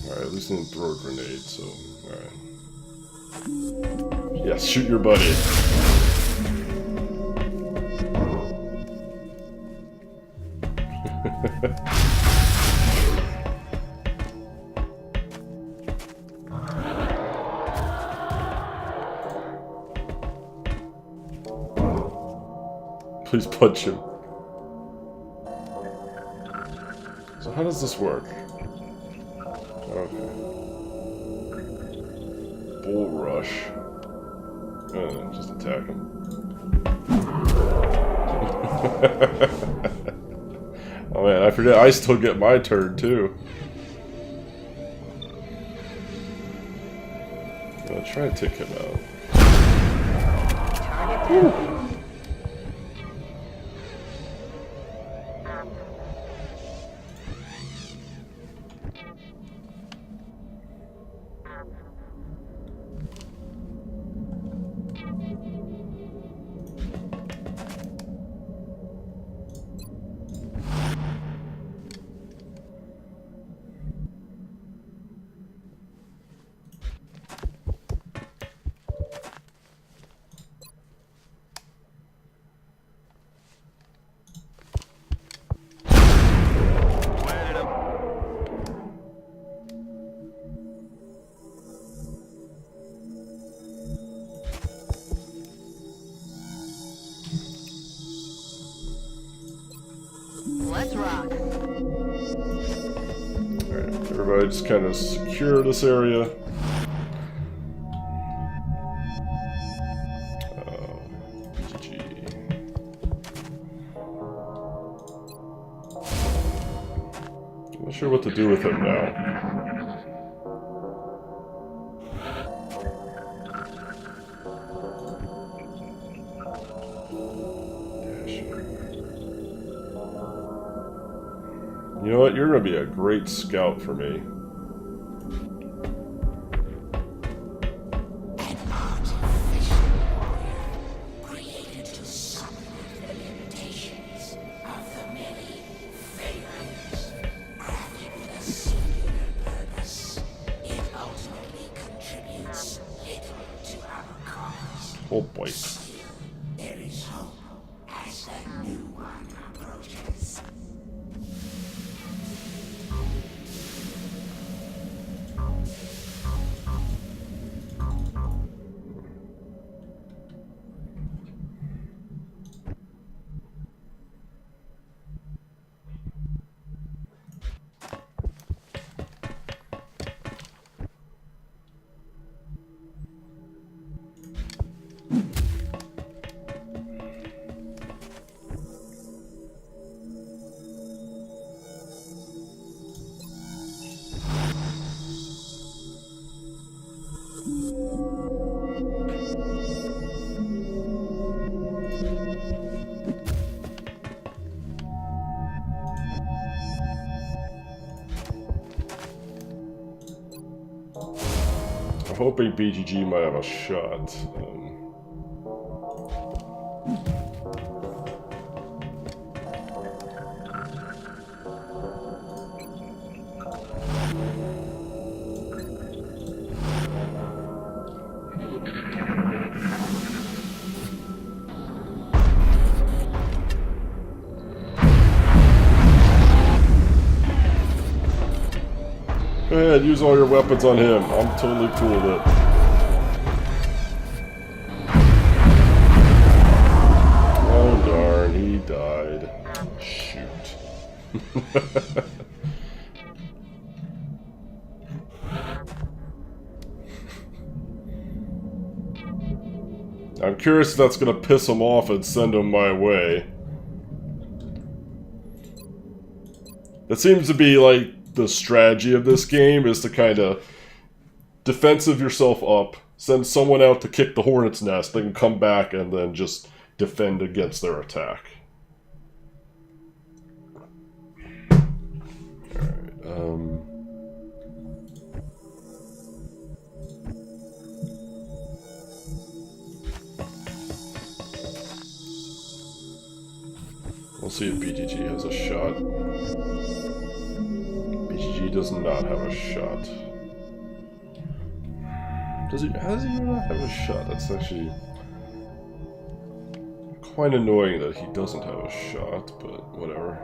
Alright, at least he didn't throw a grenade, so... Alright. Yeah, shoot your buddy. Please punch him. So how does this work? Okay. Bull rush. Just attack him. Oh man, I forget I still get my turn too. I'll try to take him out. Whew. Let's rock. Alright, everybody just kind of secure this area. GG. I'm not sure what to do with him now. You know what? You're going to be a great scout for me. An artificial warrior created to summon the limitations of the many failures. Crafted with a singular purpose, it ultimately contributes little to our cause. Oh boy. Still, there is hope as the new one approaches. hoping BGG might have a shot. Go ahead, use all your weapons on him. I'm totally cool with it. Oh darn, he died. Shoot. I'm curious if that's gonna piss him off and send him my way. It seems to be like the strategy of this game is to kind of defensive yourself up, send someone out to kick the hornet's nest, then come back and then just defend against their attack. Alright, we'll see if BGG has a shot. BGG does not have a shot. Does he? How does he not have a shot? That's actually quite annoying that he doesn't have a shot, but whatever.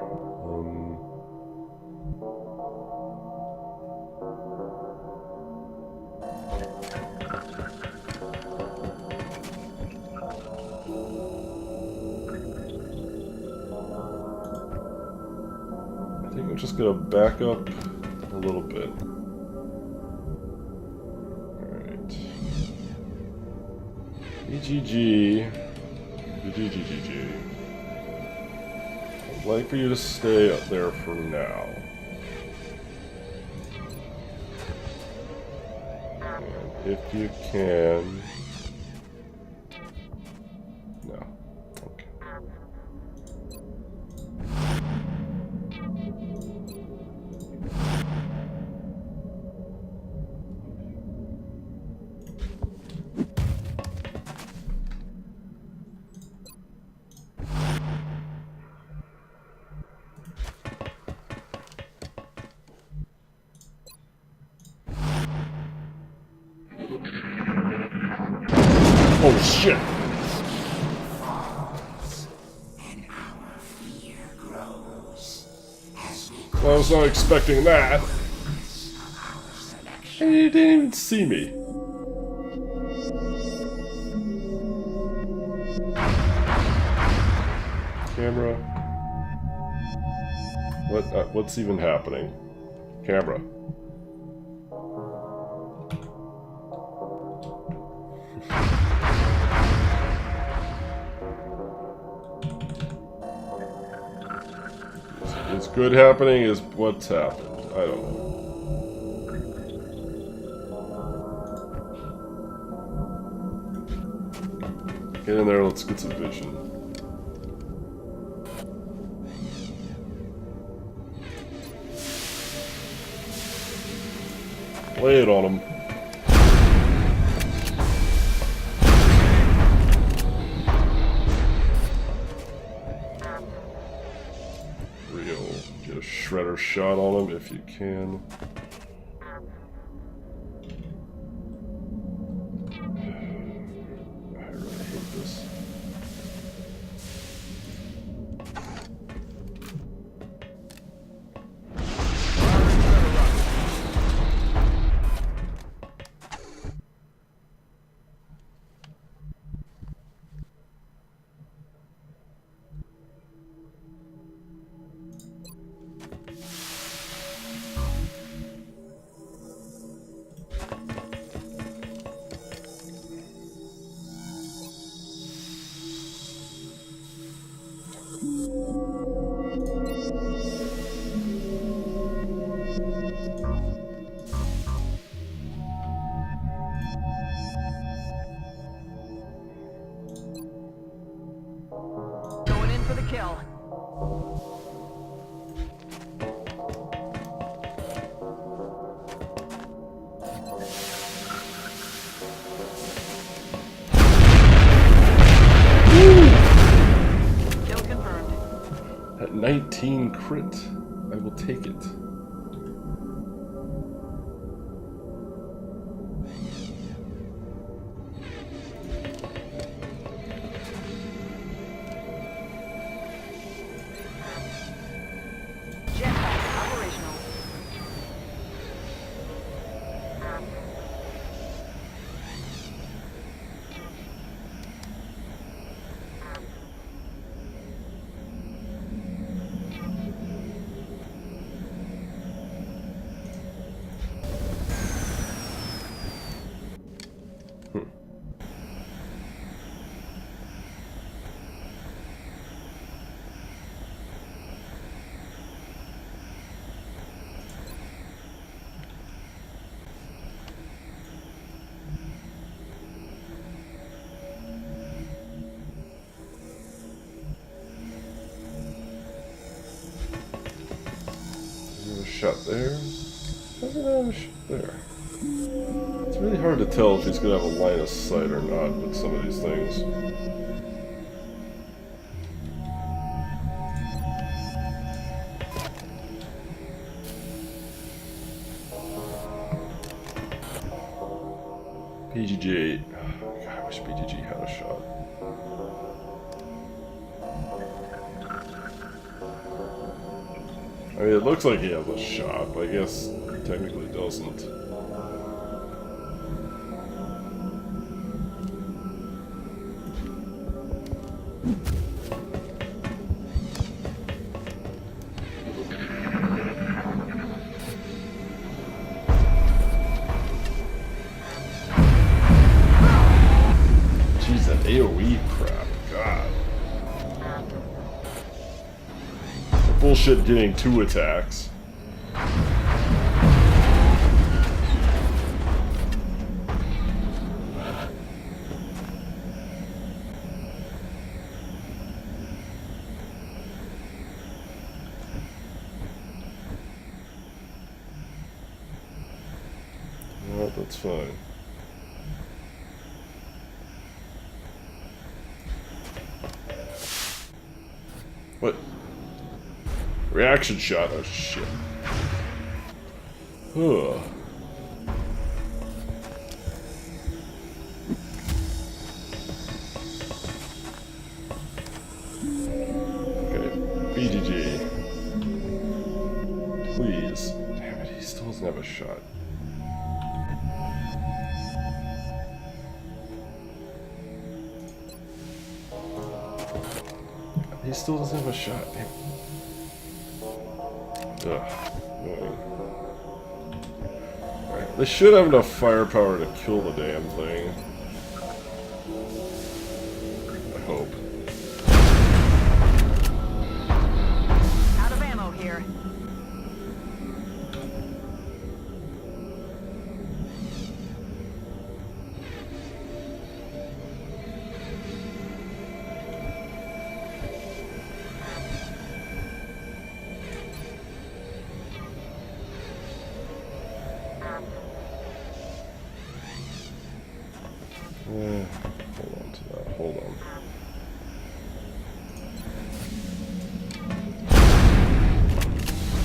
I think I'm just gonna back up a little bit. Alright. BGG. BGG. I'd like for you to stay up there for now. And if you can... No. Okay. Oh shit! Well, I was not expecting that. And you didn't even see me. Camera. What's even happening? Camera. What's good happening is what's happened. I don't know. Get in there, let's get some vision. Lay it on him. Get a shredder shot on him if you can. I really hate this. Going in for the kill. 19 crit. I will take it. Jetpack operational. Shot there. Doesn't have a shot there. It's really hard to tell if he's gonna have a line of sight or not with some of these things. BGG. Oh, God, I wish BGG had a shot. I mean, it looks like he has a shot, but I guess he technically doesn't. Jeez, that AoE crap. God. Bullshit getting 2 attacks. Well, that's fine. What? Reaction shot, oh shit. Huh. Okay, BGG. Please. Damn it, he still doesn't have a shot. He still doesn't have a shot, damn. Ugh, annoying. Right, they should have enough firepower to kill the damn thing. I hope. Out of ammo here. Hold on to that. Hold on.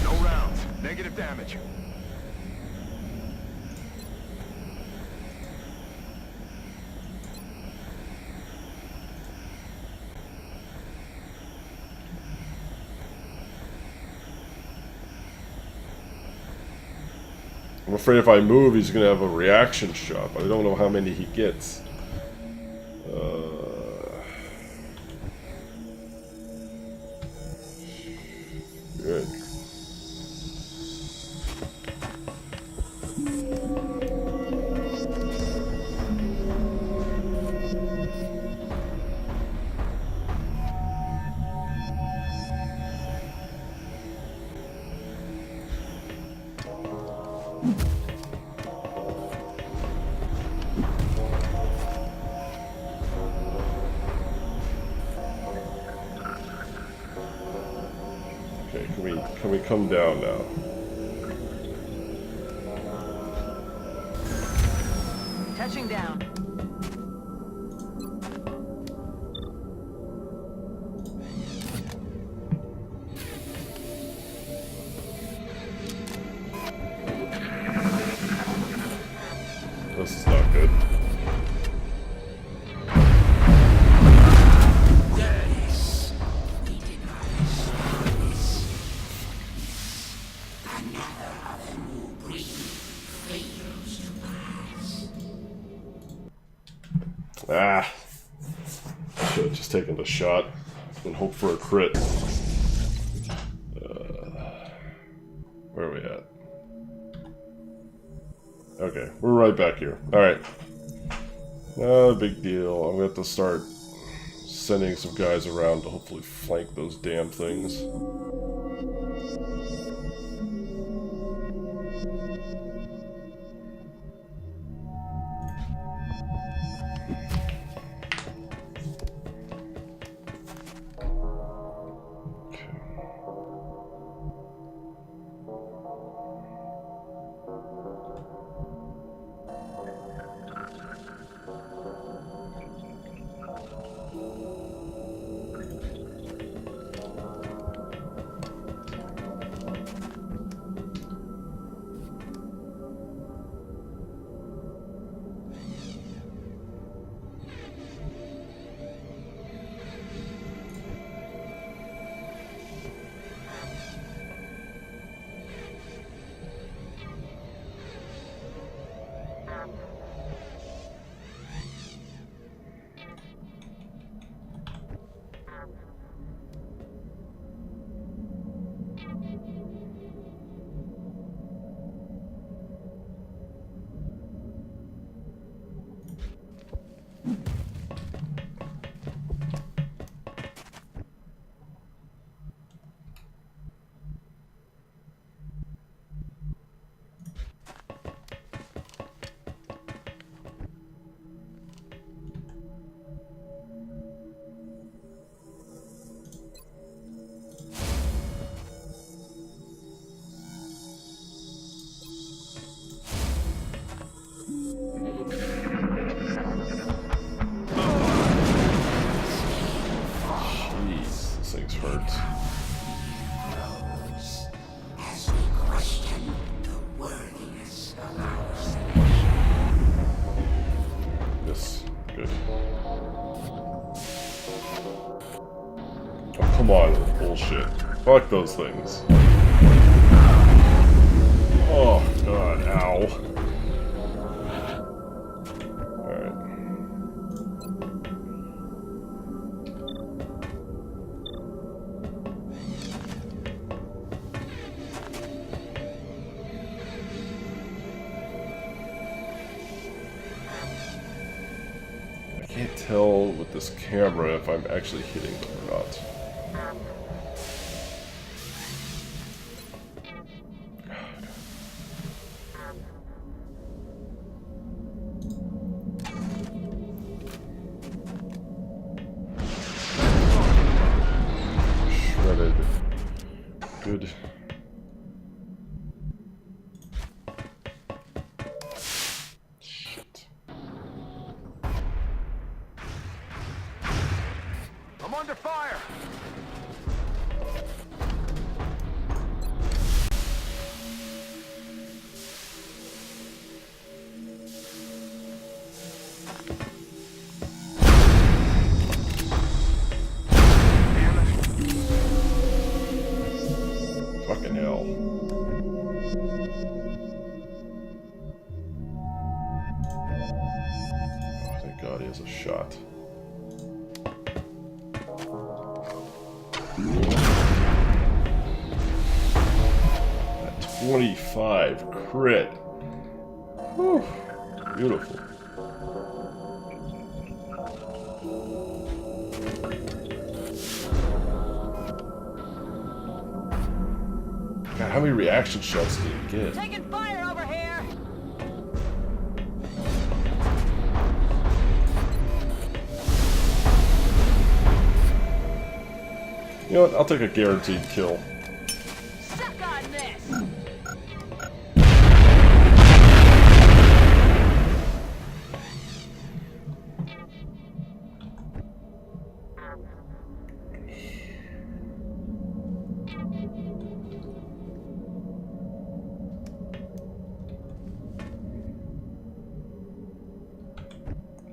No rounds. Negative damage. I'm afraid if I move, he's gonna have a reaction shot, but I don't know how many he gets. Good. Okay, can we come down now? Touching down. This is not good. Yes, we did not destroy this. Another of the new breed fails to pass. Ah. Should have just taken the shot and hoped for a crit. Where are we at? Okay, we're right back here. Alright. Not a big deal. I'm going to have to start sending some guys around to hopefully flank those damn things. Come on with bullshit. Fuck those things. Oh god, ow. Alright. I can't tell with this camera if I'm actually hitting them or not. Good. Shit. I'm under fire! Fucking hell. Oh, thank God he has a shot. At 25 crit. Whew. Beautiful. God, how many reaction shots did he get? Taking fire over here! You know what? I'll take a guaranteed kill. Suck on this!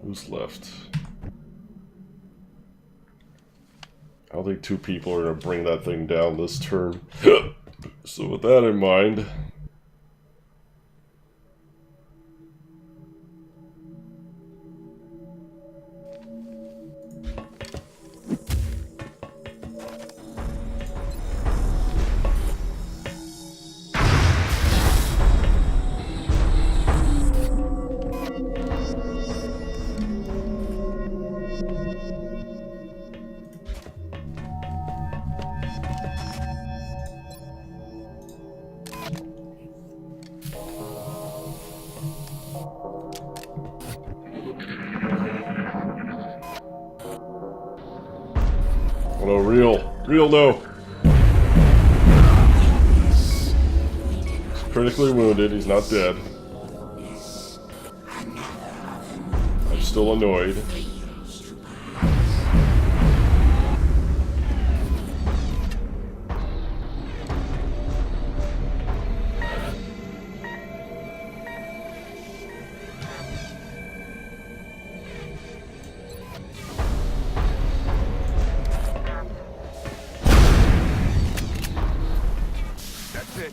Who's left? I don't think 2 people are going to bring that thing down this turn. So with that in mind... Oh no, real no. He's critically wounded, he's not dead. I'm still annoyed.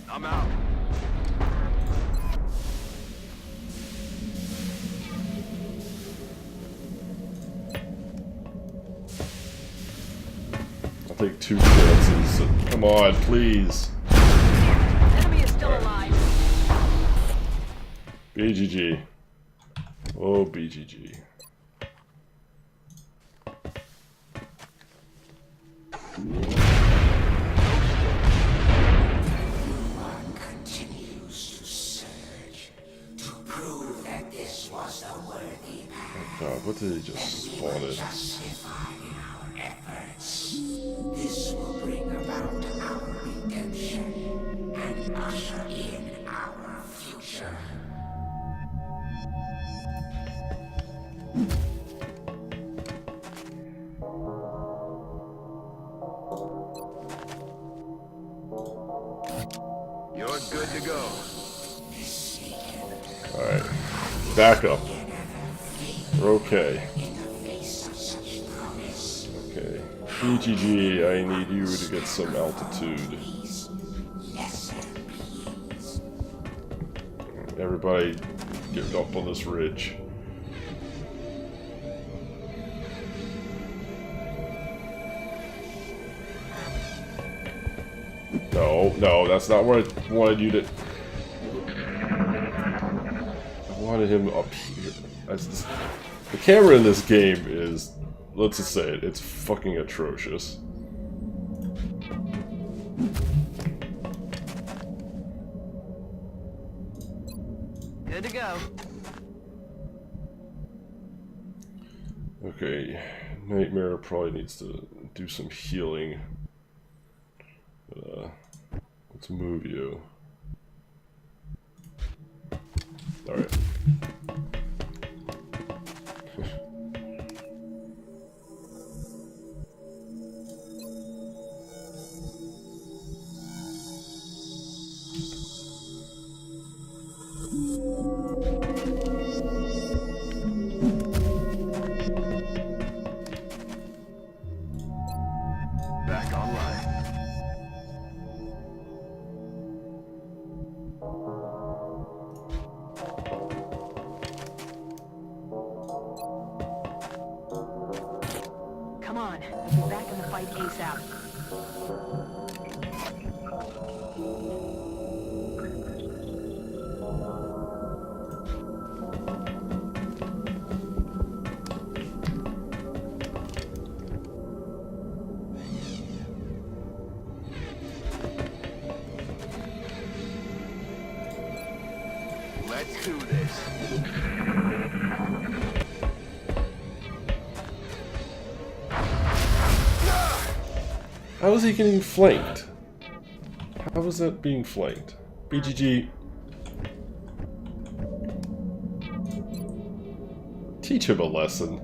I'm out. I'll take 2 chances. Come on, please. Enemy is still alive. BGG. Oh, BGG. God, what did he just spawn in? This will bring about our redemption and usher in our future. You're good to go. Alright. Back up. We're okay. Okay. BGG, I need you to get some altitude. Everybody get up on this ridge. No, that's not what I wanted you to... I wanted him up here. The camera in this game is, let's just say it, it's fucking atrocious. Good to go. Okay, Nightmare probably needs to do some healing. Let's move you. Alright. Back online. Come on, we're back in the fight ASAP. Let's do this. How is he getting flanked? How is that being flanked? BGG. Teach him a lesson.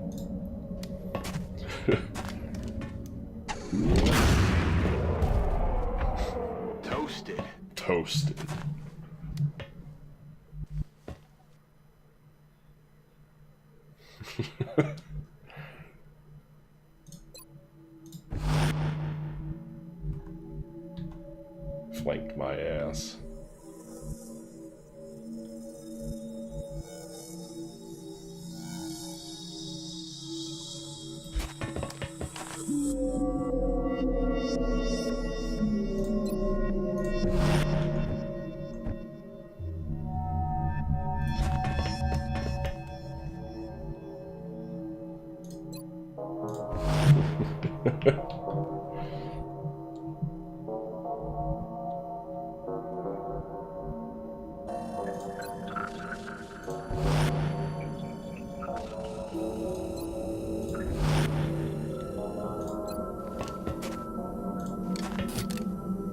Toasted. Toasted. Flanked my ass.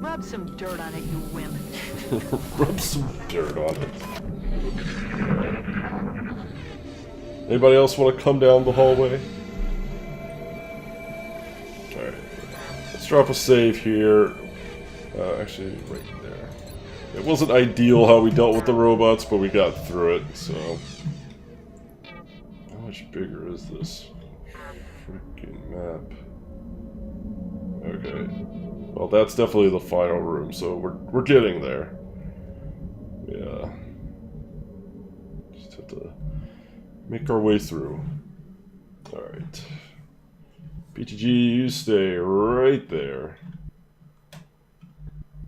Rub some dirt on it, you wimp. Rub some dirt on it. Anybody else want to come down the hallway? Alright. Let's drop a save here. Actually, right there. It wasn't ideal how we dealt with the robots, but we got through it, so... How much bigger is this freaking map? Okay. Well, that's definitely the final room, so we're getting there. Yeah. Just have to make our way through. Alright. BTG, you stay right there.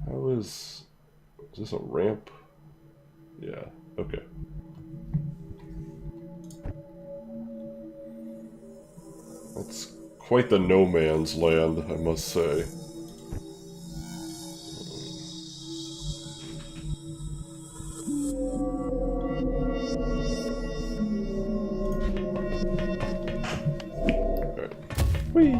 How is this a ramp? Yeah, okay. That's quite the no man's land, I must say. Whee!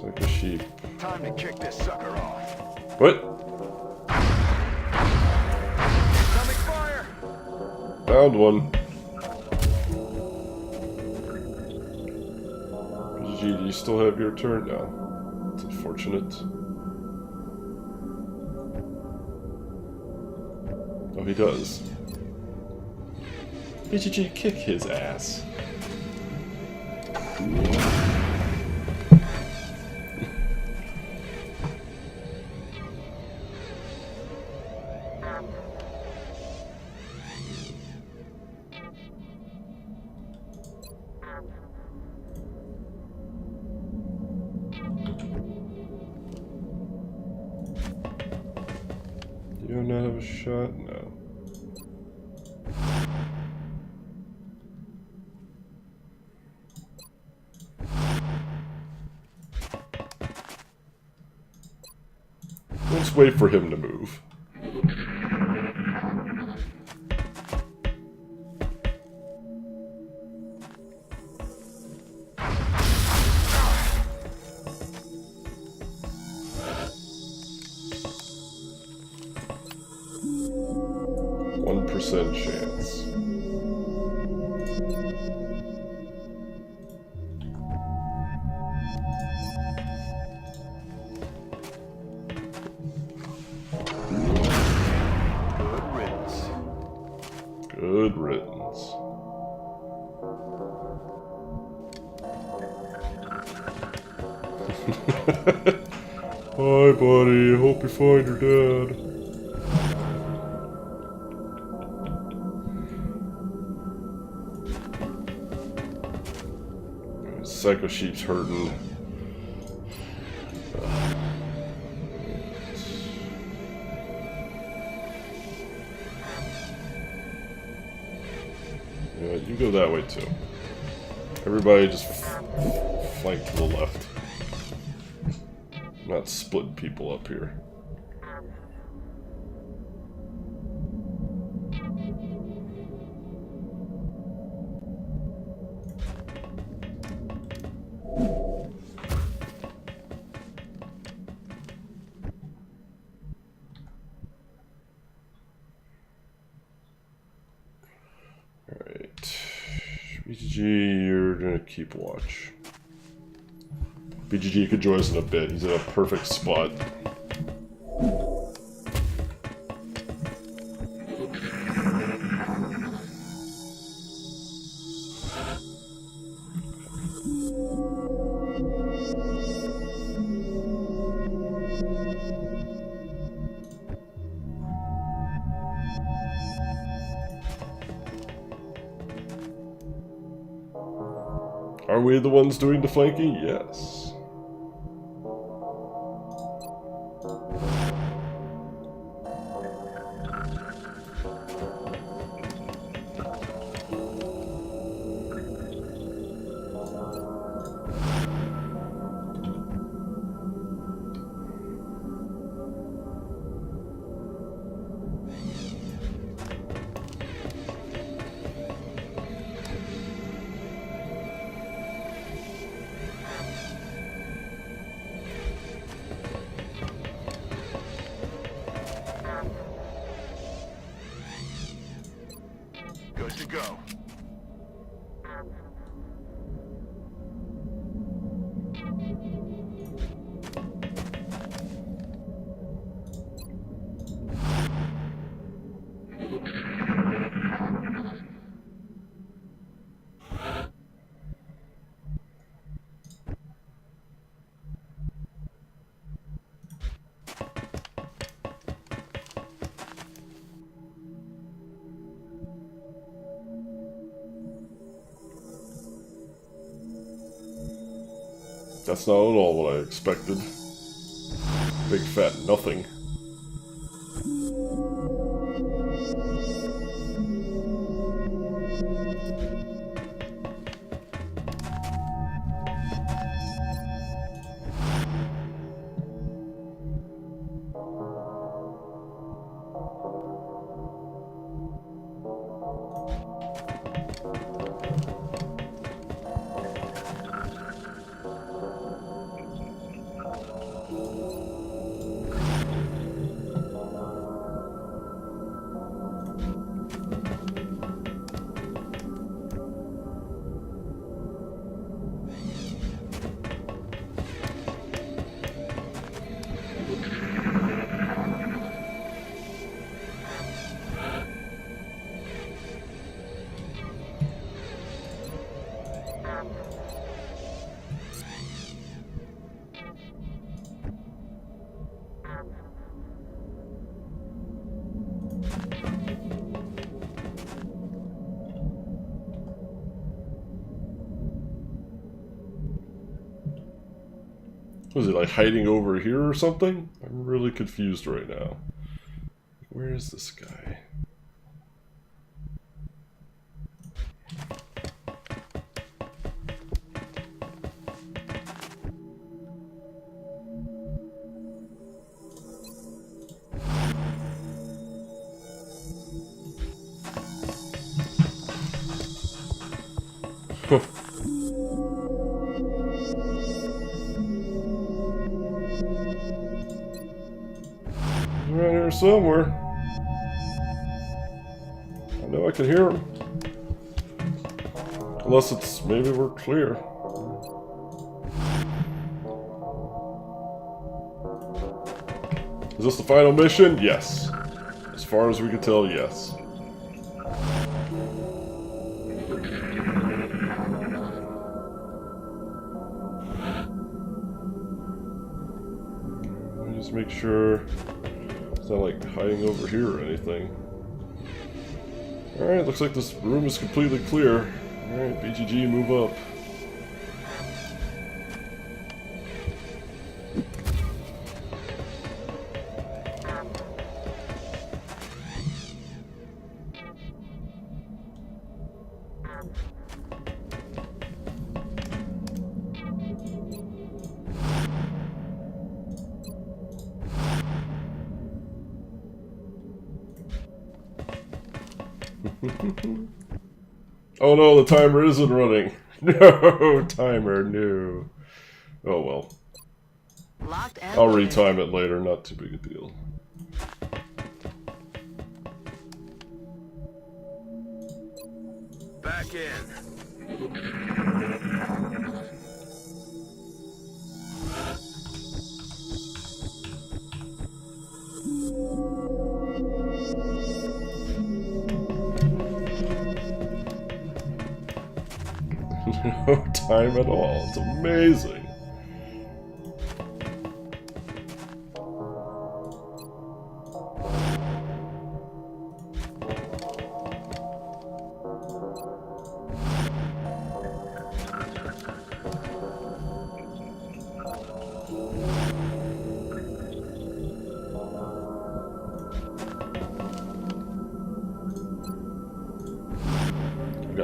Like a sheep. Time to kick this sucker off. What? Coming fire! Found one. Gee, do you still have your turn now? It's unfortunate. Oh, he does. BGG, kick his ass. You don't have a shot? No. Let's wait for him to move. 1% chance. Good riddance. Hi, buddy. Hope you find your dad. Psycho Sheep's hurting. Yeah, you go that way too. Everybody just flank to the left. I'm not splitting people up here. BGG, you're gonna keep watch. BGG could join us in a bit. He's in a perfect spot. Are we the ones doing the flanking? Yes. Good to go. That's not at all what I expected. Big fat nothing. Was he like hiding over here or something? I'm really confused right now. Where is this guy? Around here somewhere. I know I can hear him. Unless it's maybe we're clear. Is this the final mission? Yes. As far as we can tell, yes. Let me just make sure it's not like hiding over here or anything. Alright, looks like this room is completely clear. Alright, BGG, move up. Oh no, the timer isn't running. No, timer, no. Oh well. Locked and I'll loaded. retime it later, not too big a deal. Back in. No time at all. It's amazing.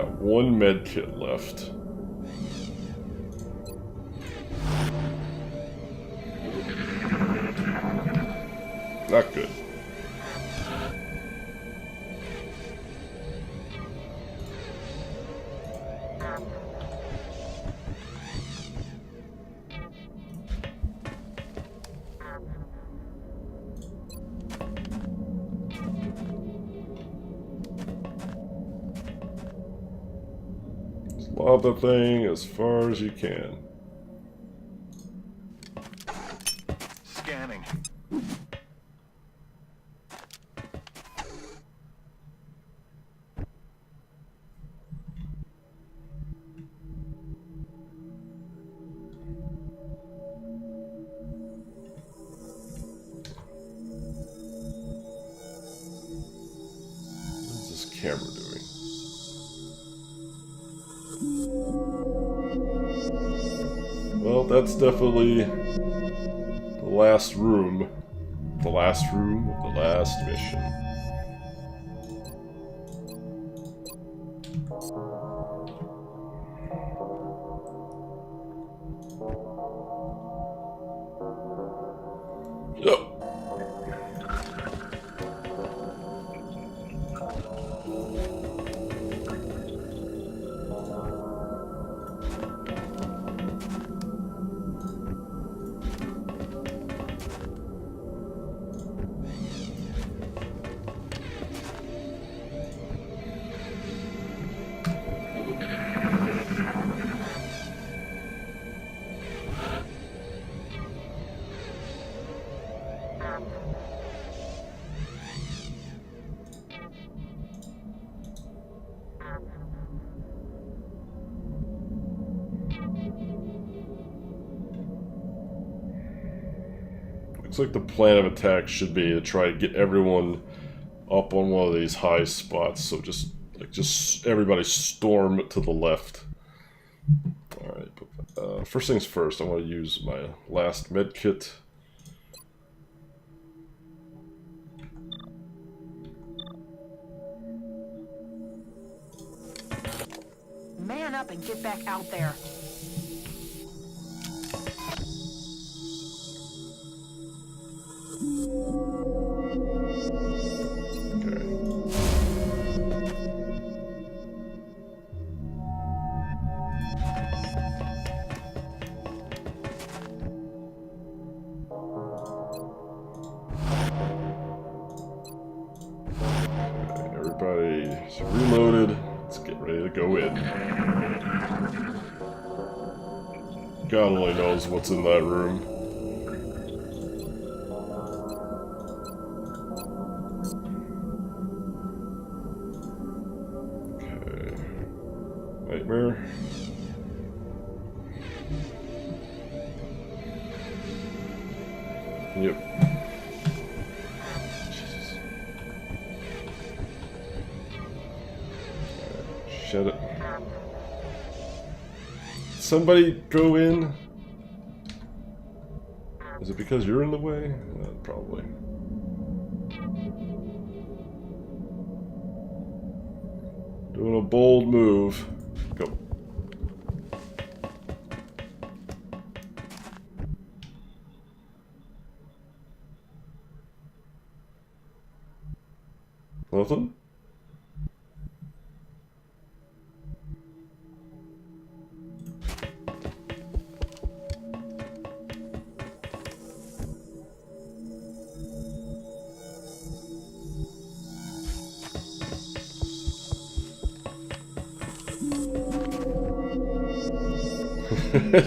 got one med kit left. Not good. Lob the thing as far as you can. Scanning. What's this camera doing? Well, that's definitely the last room. The last room of the last mission. Yep. Looks like the plan of attack should be to try to get everyone up on one of these high spots. So just everybody storm to the left. All right, but first things first, I want to use my last med kit. Man up and get back out there. Everybody's reloaded. Let's get ready to go in. God only knows what's in that room. Okay. Nightmare. Yep. Jesus. Shut it. Somebody go in. Is it because you're in the way? Probably. Doing a bold move. Go. Nothing?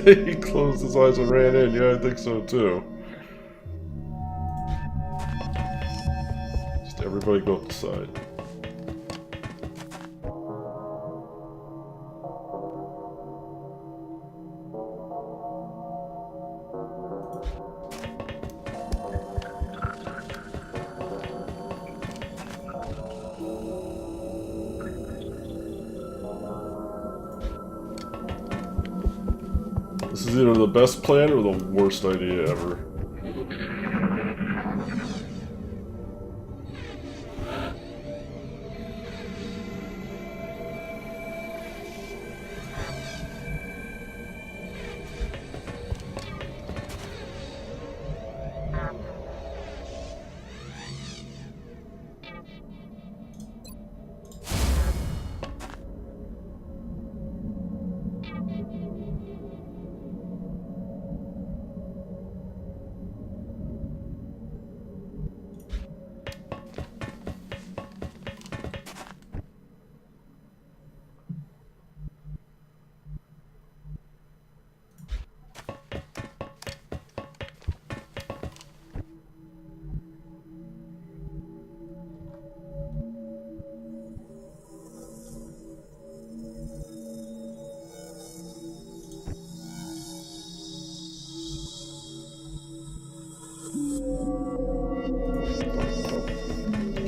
He closed his eyes and ran in. Yeah, I think so too. Just everybody go up the side. This is either the best plan or the worst idea ever.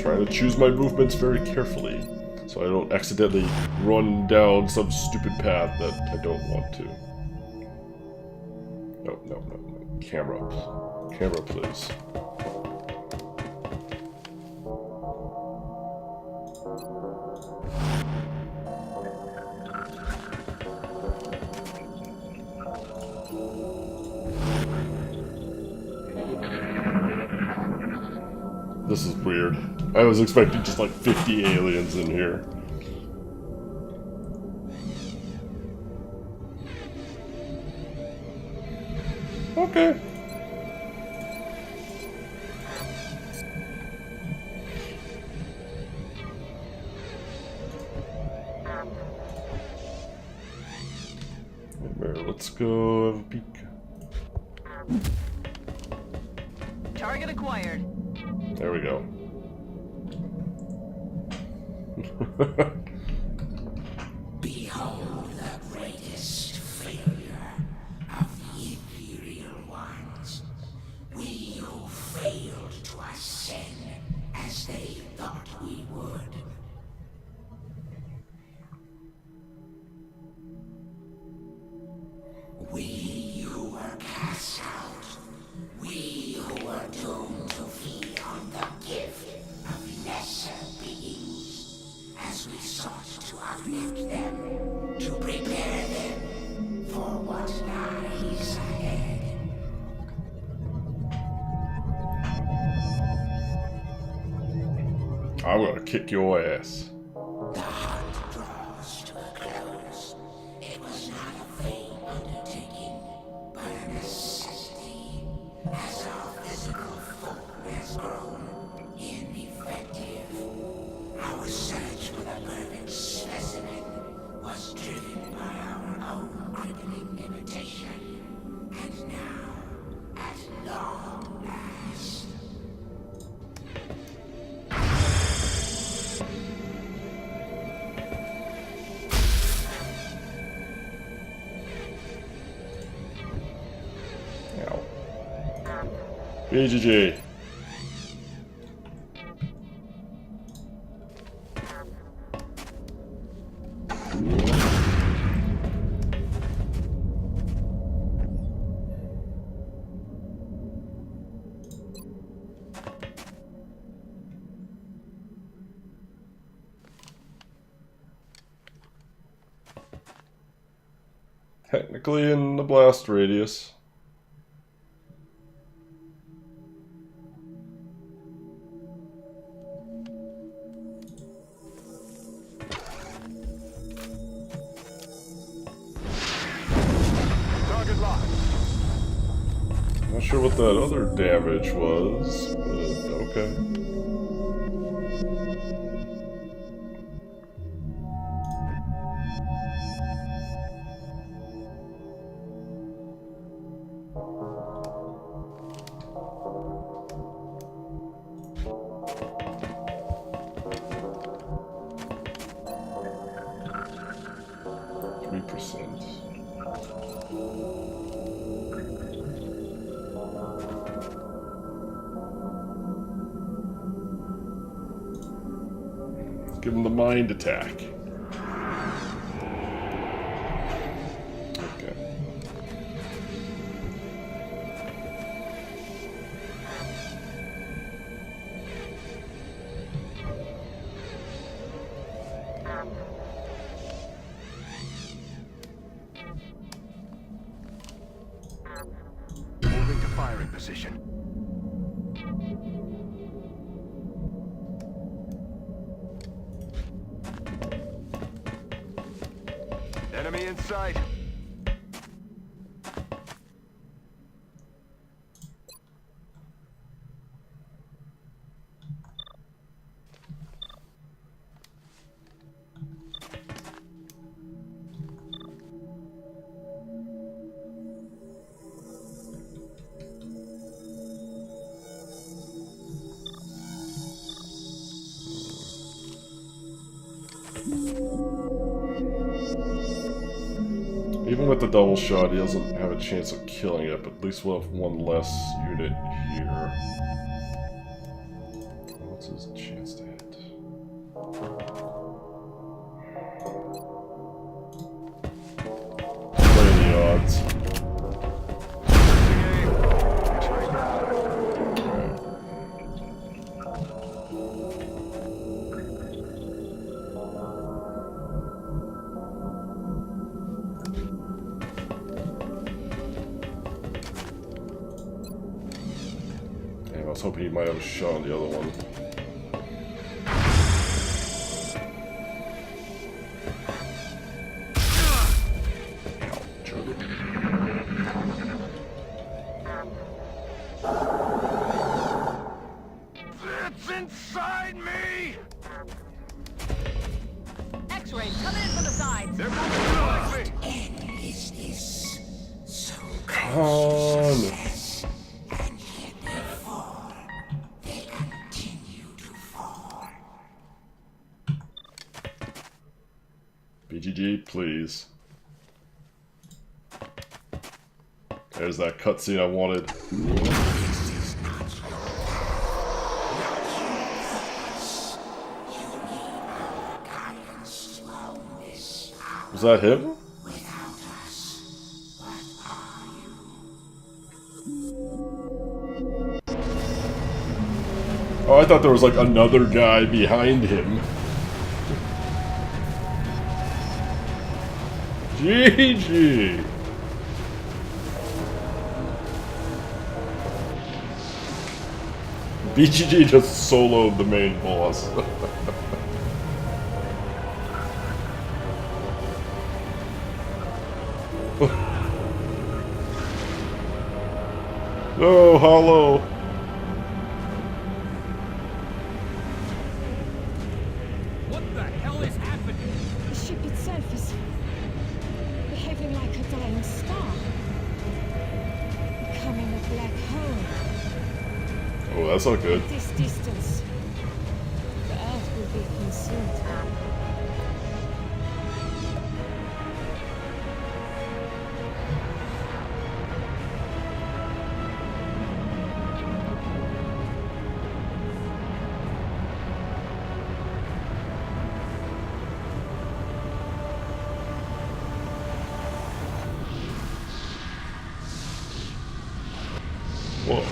trying to choose my movements very carefully, so I don't accidentally run down some stupid path that I don't want to. No, no, no, no. Camera. Camera, please. This is weird. I was expecting just like 50 aliens in here. Okay. Let's go have a peek. Target acquired. There we go. Behold the greatest failure of the Imperial ones. We who failed to ascend as they thought we would. We who were cast out. We who were doomed to feed on the gift of lesser beings, as we sought to uplift them, to prepare them for what lies ahead. I'm gonna kick your ass. The hunt draws to a close. It was not a vain undertaking, but a necessity, as our physical form has grown ineffective. Our search for the perfect specimen was driven by our own crippling limitation. And now, at long last, Ow. BGG. Technically in the blast radius. Target locked. Not sure what that other damage was, but okay. Give him the mind attack. Okay. Moving to firing position. Enemy in sight. Even with the double shot, he doesn't have a chance of killing it, but at least we'll have one less unit here. What's This is a chance to hit. What are the odds? Damn, I was hoping he might have a shot on the other one. It's inside me! X-rays coming in from the sides. They're moving towards me! End is this. So Come on. and yet they fall. They continue to fall. BGG, please. There's that cutscene I wanted. Was that him? Oh, I thought there was like another guy behind him. GG! BGG just soloed the main boss. No, Hollow! What the hell is happening? The ship itself is behaving like a dying star. Becoming a black hole. Oh, that's not good. At this distance, the Earth will be consumed. Whoa.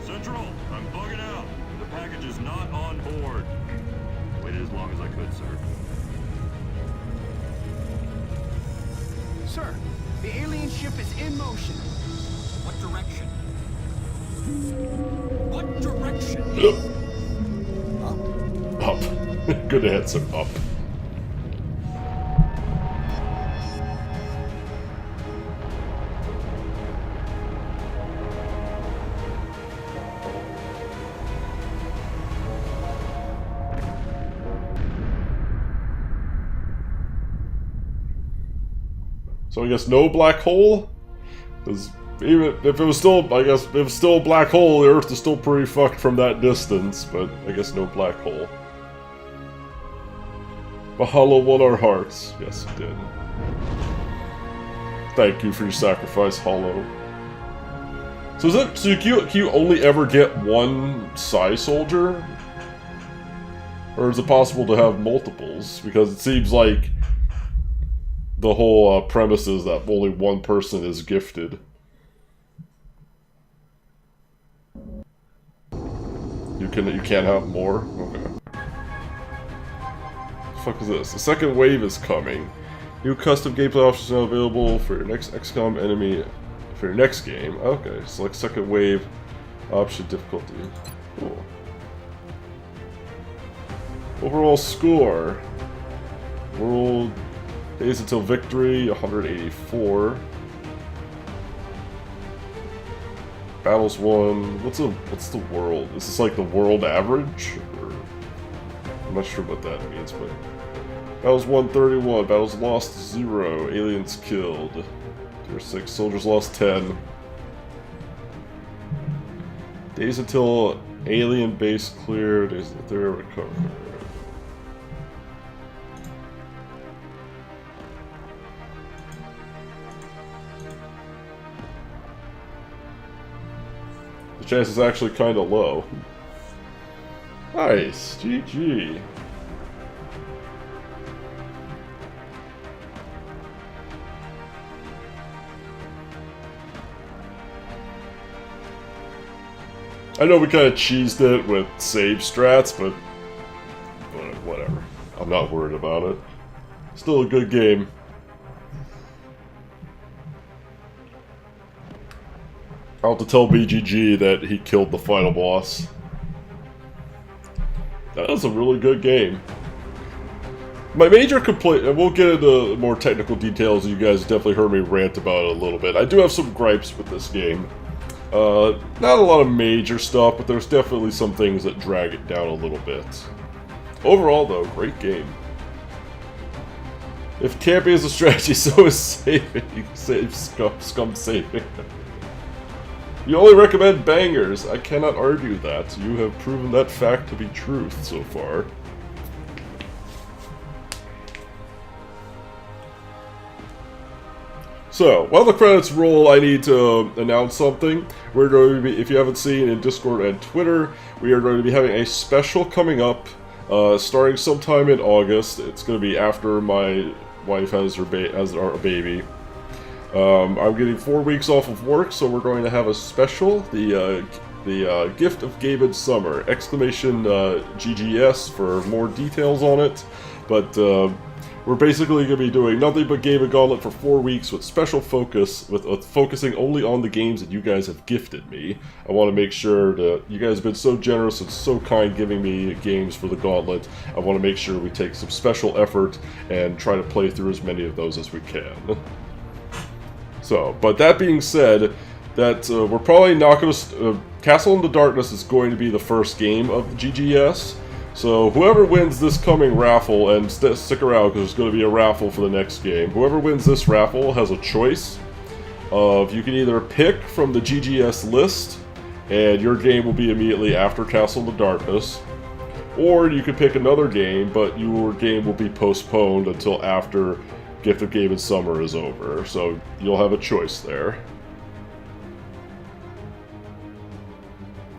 Central, I'm bugging out. The package is not on board. Waited as long as I could, sir. Sir, the alien ship is in motion. What direction? What direction? Up. Good answer, up. So I guess no black hole? Because even if it was still, I guess, if it was still a black hole, the Earth is still pretty fucked from that distance, but I guess no black hole. Mahalo won our hearts. Yes, it did. Thank you for your sacrifice, Hollow. So is it, so can you only ever get one Psy Soldier? Or is it possible to have multiples? Because it seems like the whole premise is that only one person is gifted. You can't have more? Okay. What the fuck is this? The second wave is coming. New custom gameplay options now available for your next XCOM enemy for your next game. Okay, select second wave option difficulty. Cool. Overall score. World days until victory, 184. Battles won. What's the world? Is this like the world average? Or, I'm not sure what that means, but battles won 31. Battles lost 0. Aliens killed. Tier 6. Soldiers lost 10. Days until alien base clear. Days until they're recovered. chance is actually kind of low. Nice, GG. I know we kind of cheesed it with save strats, but whatever. I'm not worried about it. Still a good game. I'll have to tell BGG that he killed the final boss. That was a really good game. My major complaint, and we'll get into more technical details, you guys definitely heard me rant about it a little bit. I do have some gripes with this game. Not a lot of major stuff, but there's definitely some things that drag it down a little bit. Overall, though, great game. If camping is a strategy, so is saving. Save scum saving. You only recommend bangers. I cannot argue that. You have proven that fact to be truth so far. So, while the credits roll, I need to announce something. We're going to be, if you haven't seen in Discord and Twitter, we are going to be having a special coming up, starting sometime in August. It's going to be after my wife has our baby. I'm getting 4 weeks off of work, so we're going to have a special, the Gift of Gaben Summer, exclamation GGS for more details on it, but we're basically going to be doing nothing but Gaben Gauntlet for 4 weeks with special focus, with focusing only on the games that you guys have gifted me. I want to make sure that you guys have been so generous and so kind giving me games for the Gauntlet. I want to make sure we take some special effort and try to play through as many of those as we can. So, but that being said, that we're probably not going to... Castle in the Darkness is going to be the first game of the GGS. So whoever wins this coming raffle, and stick around because there's going to be a raffle for the next game. Whoever wins this raffle has a choice of, you can either pick from the GGS list, and your game will be immediately after Castle in the Darkness. Or you could pick another game, but your game will be postponed until after Gift of Gaben Summer is over. So you'll have a choice there.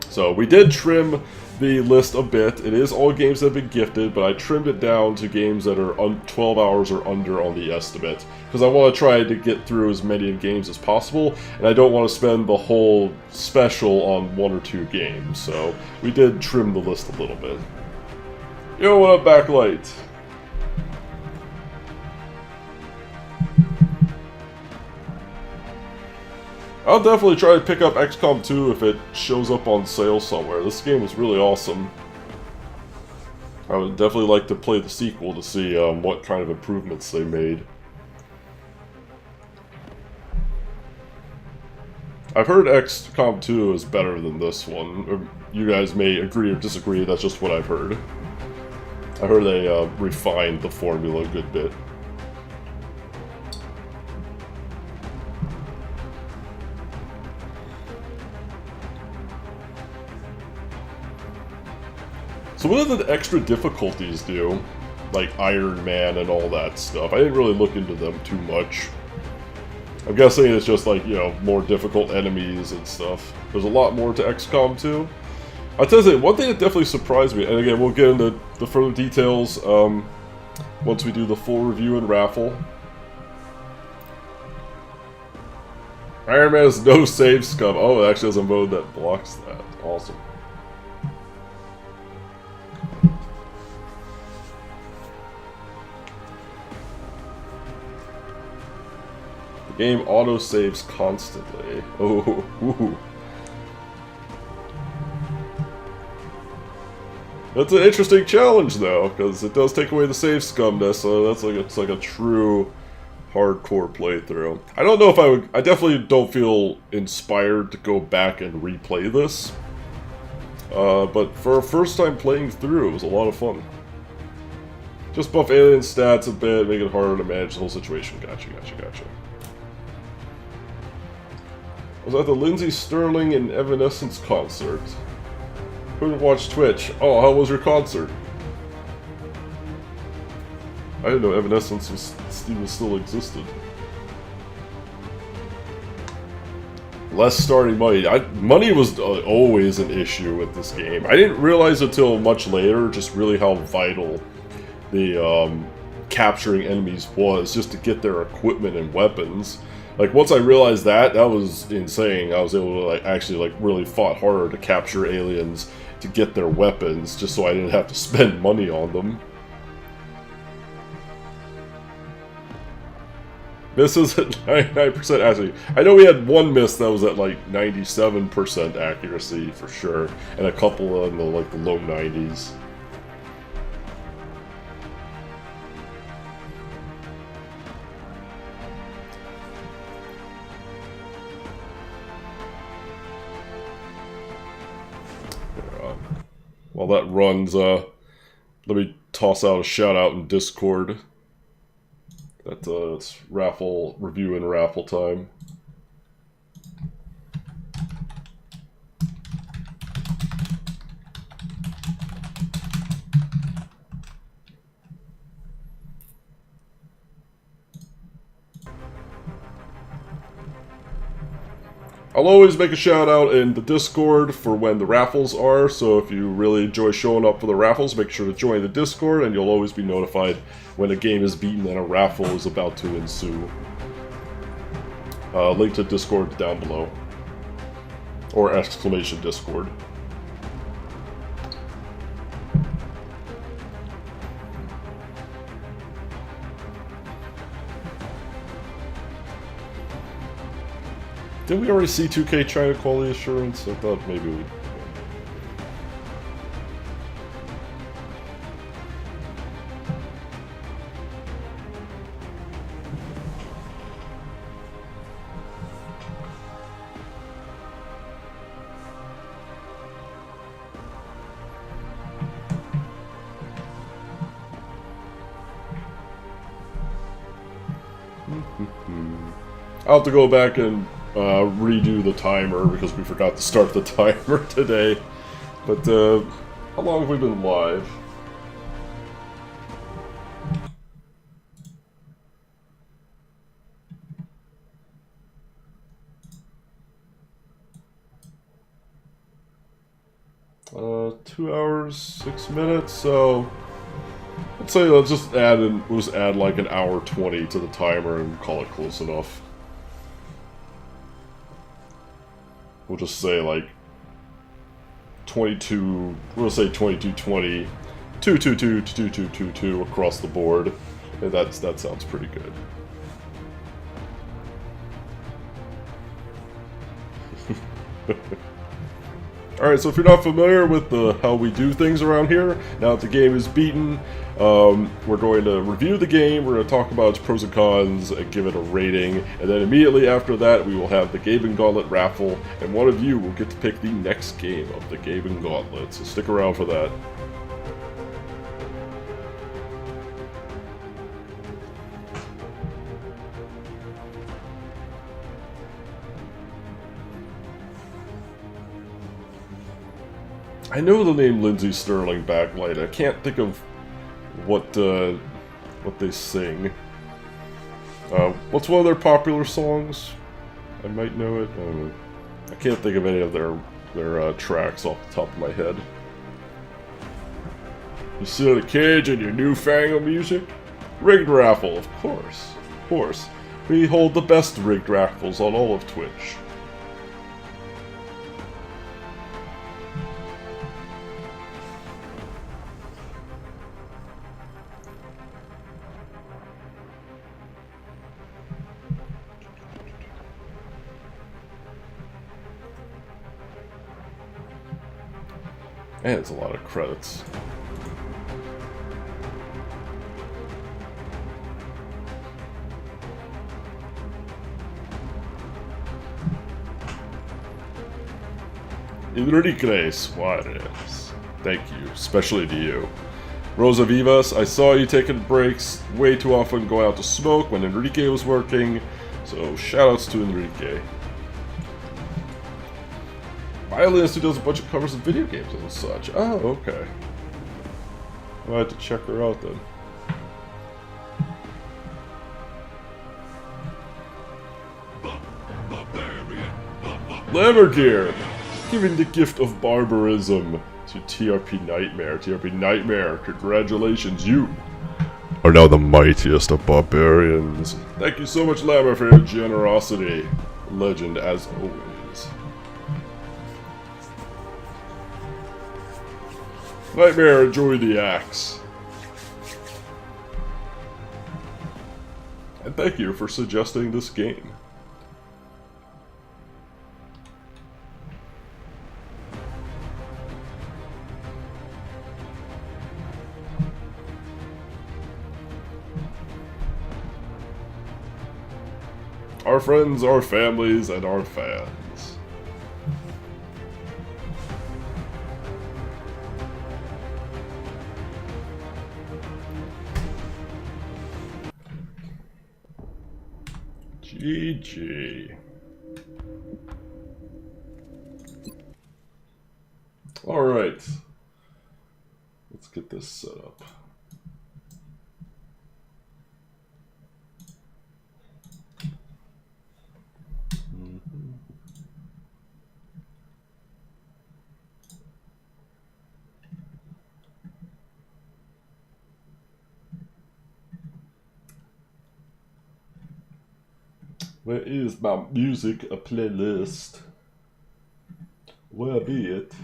So we did trim the list a bit. It is all games that have been gifted, but I trimmed it down to games that are 12 hours or under on the estimate, because I want to try to get through as many games as possible, and I don't want to spend the whole special on 1 or 2 games, so we did trim the list a little bit. Yo, what up, Backlight? I'll definitely try to pick up XCOM 2 if it shows up on sale somewhere. This game was really awesome. I would definitely like to play the sequel to see what kind of improvements they made. I've heard XCOM 2 is better than this one. You guys may agree or disagree, that's just what I've heard. I heard they refined the formula a good bit. So what did the extra difficulties do? Like Iron Man and all that stuff. I didn't really look into them too much. I'm guessing it's just like, you know, more difficult enemies and stuff. There's a lot more to XCOM 2. I'll tell you, one thing that definitely surprised me, and again, we'll get into the further details once we do the full review and raffle. Iron Man has no save scum. Oh, it actually has a mode that blocks that. Awesome. The game auto-saves constantly. Oh, ooh. That's an interesting challenge, though, because it does take away the save scumness, so that's like it's like a true hardcore playthrough. I don't know if I would... I definitely don't feel inspired to go back and replay this. But for a first time playing through, it was a lot of fun. Just buff alien stats a bit, make it harder to manage the whole situation. Gotcha. I was at the Lindsey Sterling and Evanescence concert. Couldn't watch Twitch. Oh, how was your concert? I didn't know Evanescence even still existed. less starting money. Money was always an issue with this game. I didn't realize until much later just really how vital the capturing enemies was just to get their equipment and weapons. Like, once I realized that was insane. I was able to like actually like really fought harder to capture aliens to get their weapons just so I didn't have to spend money on them. This is at 99% accuracy. I know we had one miss that was at like 97% accuracy for sure, and a couple in the like the low 90s. While that runs, let me toss out a shout out in Discord. It's raffle review and raffle time. I'll always make a shout out in the Discord for when the raffles are, so if you really enjoy showing up for the raffles, make sure to join the Discord and you'll always be notified when a game is beaten and a raffle is about to ensue. Link to Discord down below. Or exclamation Discord. Didn't we already see 2K China quality assurance? I thought maybe we... 'll have to go back and redo the timer because we forgot to start the timer today. But how long have we been live? Uh, 2 hours, 6 minutes, so I'd say we'll just add like an hour 20 to the timer and call it close enough. We'll just say like 22, we'll say 2220, 222, 2222 across the board. And that sounds pretty good. Alright, so if you're not familiar with how we do things around here, now that the game is beaten, we're going to review the game, we're going to talk about its pros and cons, and give it a rating, and then immediately after that we will have the Gaben Gauntlet raffle, and one of you will get to pick the next game of the Gaben Gauntlet, so stick around for that. I know the name Lindsey Sterling Backlight. I can't think of what they sing. What's one of their popular songs? I might know it. I can't think of any of their tracks off the top of my head. You sit in a cage and your newfangled music? Rigged raffle, of course. Of course. We hold the best rigged raffles on all of Twitch. And it's a lot of credits. Enrique Suarez. Thank you, especially to you. Rosa Vivas, I saw you taking breaks way too often going out to smoke when Enrique was working, so shoutouts to Enrique. Violinist who does a bunch of covers of video games and such. Oh, okay. I'll have to check her out then. Lammergear, giving the gift of barbarism to TRP Nightmare. TRP Nightmare, congratulations, you are now the mightiest of barbarians. Thank you so much, Lammer, for your generosity. Legend, as always. Nightmare, enjoy the axe. And thank you for suggesting this game. Our friends, our families, and our fans. GG. Alright. Let's get this set up. Where is my music playlist? Where be it?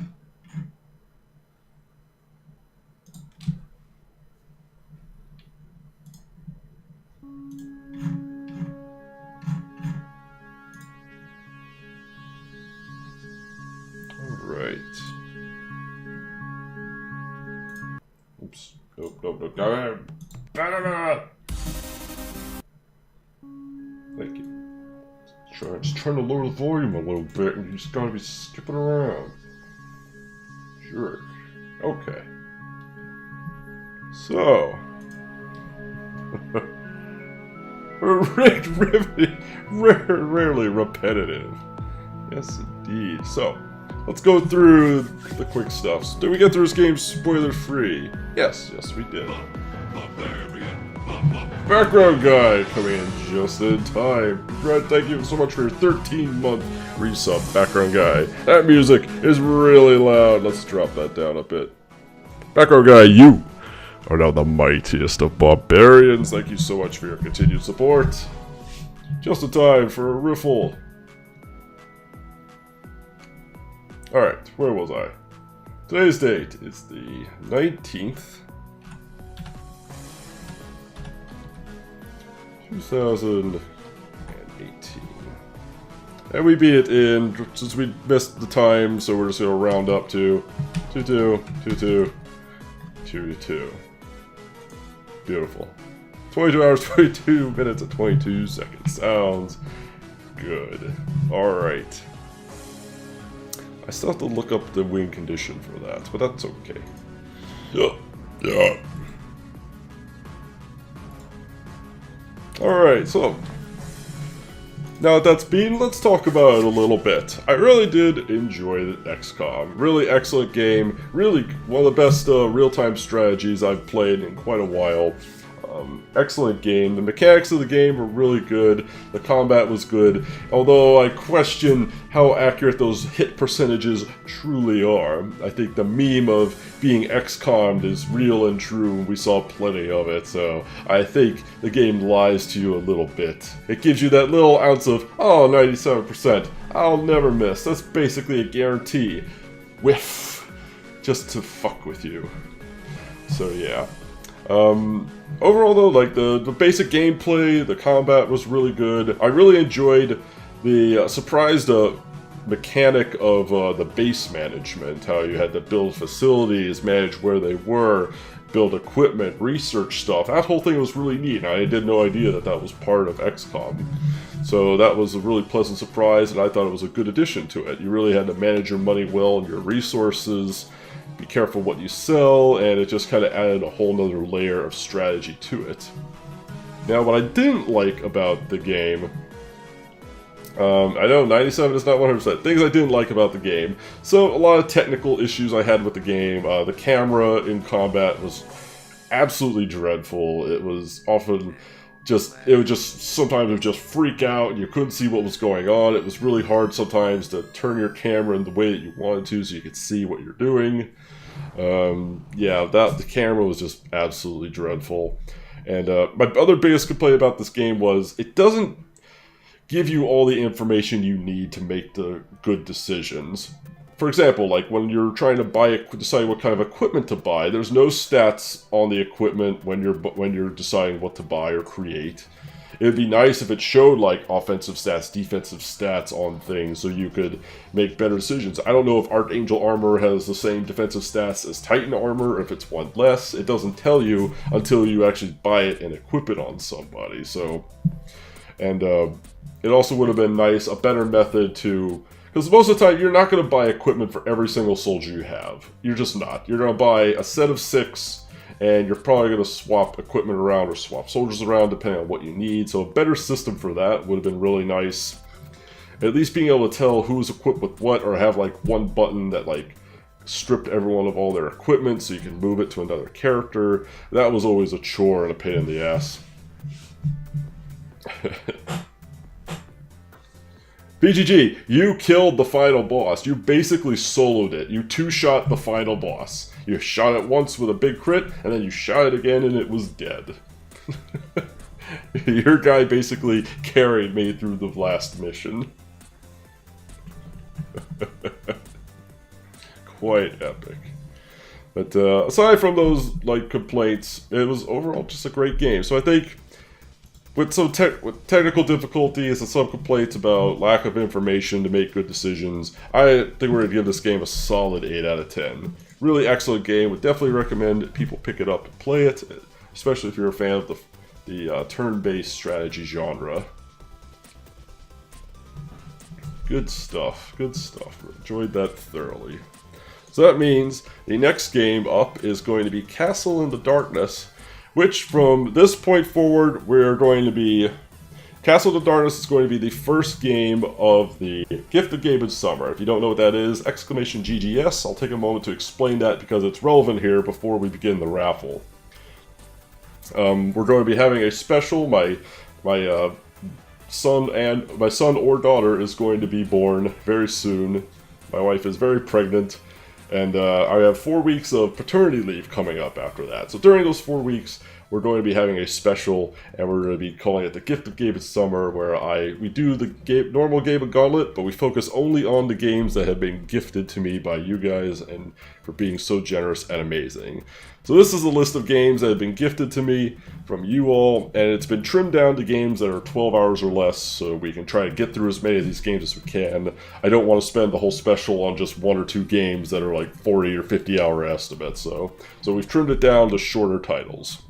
Alright. Oops. Nope, nope, nope. Thank you. Just trying to lower the volume a little bit, and you just gotta be skipping around. Sure. Okay. So. Rarely repetitive. Yes, indeed. So, let's go through the quick stuff. Did we get through this game spoiler-free? Yes, we did. Background guy coming in just in time. Brad, thank you so much for your 13-month resub, background guy. That music is really loud. Let's drop that down a bit. Background guy, you are now the mightiest of barbarians. Thank you so much for your continued support. Just in time for a riffle. Alright, where was I? Today's date is the 19th. 2018. And we beat it in, since we missed the time, so we're just going to round up to 22. Beautiful. 22 hours, 22 minutes, and 22 seconds. Sounds good. Alright. I still have to look up the win condition for that, but that's okay. Yeah. Alright, so now that that's been, let's talk about it a little bit. I really did enjoy XCOM. Really excellent game. Really one of the best real-time strategies I've played in quite a while. Excellent game. The mechanics of the game were really good. The combat was good. Although I question how accurate those hit percentages truly are. I think the meme of being XCOM'd is real and true. We saw plenty of it. So I think the game lies to you a little bit. It gives you that little ounce of, oh, 97%. I'll never miss. That's basically a guarantee. Whiff. Just to fuck with you. So yeah. Overall though, like the basic gameplay, the combat was really good. I really enjoyed the surprised mechanic of the base management, how you had to build facilities, manage where they were, build equipment, research stuff. That whole thing was really neat, and I had no idea that that was part of XCOM. So that was a really pleasant surprise, and I thought it was a good addition to it. You really had to manage your money well and your resources, be careful what you sell, and it just kind of added a whole nother layer of strategy to it. Now, what I didn't like about the game, I know 97 is not 100%, things I didn't like about the game. So, a lot of technical issues I had with the game. The camera in combat was absolutely dreadful. It was often sometimes it would just freak out and you couldn't see what was going on. It was really hard sometimes to turn your camera in the way that you wanted to so you could see what you're doing. Yeah, the camera was just absolutely dreadful. And my other biggest complaint about this game was it doesn't give you all the information you need to make the good decisions. For example, like when you're trying to decide what kind of equipment to buy, there's no stats on the equipment when you're deciding what to buy or create. It would be nice if it showed like offensive stats, defensive stats on things so you could make better decisions. I don't know if Archangel Armor has the same defensive stats as Titan Armor, or if it's one less. It doesn't tell you until you actually buy it and equip it on somebody. So, and it also would have been nice, a better method to... Because most of the time, you're not going to buy equipment for every single soldier you have. You're just not. You're going to buy a set of 6, and you're probably going to swap equipment around or swap soldiers around depending on what you need. So a better system for that would have been really nice. At least being able to tell who's equipped with what, or have like one button that like stripped everyone of all their equipment so you can move it to another character. That was always a chore and a pain in the ass. BGG, you killed the final boss. You basically soloed it. You two-shot the final boss. You shot it once with a big crit, and then you shot it again and it was dead. Your guy basically carried me through the last mission. Quite epic. But aside from those like complaints, it was overall just a great game. So I think with some technical difficulties and some complaints about lack of information to make good decisions, I think we're going to give this game a solid 8 out of 10. Really excellent game. Would definitely recommend people pick it up and play it, especially if you're a fan of the turn-based strategy genre. Good stuff. Good stuff. Enjoyed that thoroughly. So that means the next game up is going to be Castle in the Darkness, which from this point forward, we're going to be... Castle of the Darkness is going to be the first game of the Gift of Gaben Summer. If you don't know what that is, exclamation GGS. I'll take a moment to explain that because it's relevant here before we begin the raffle. We're going to be having a special. My son or daughter is going to be born very soon. My wife is very pregnant. And I have 4 weeks of paternity leave coming up after that. So during those 4 weeks, we're going to be having a special, and we're going to be calling it the Gift of Gaben Summer, where we do the normal Gaben Gauntlet, but we focus only on the games that have been gifted to me by you guys, and for being so generous and amazing. So this is a list of games that have been gifted to me from you all, and it's been trimmed down to games that are 12 hours or less, so we can try to get through as many of these games as we can. I don't want to spend the whole special on just 1 or 2 games that are like 40 or 50 hour estimates, so we've trimmed it down to shorter titles.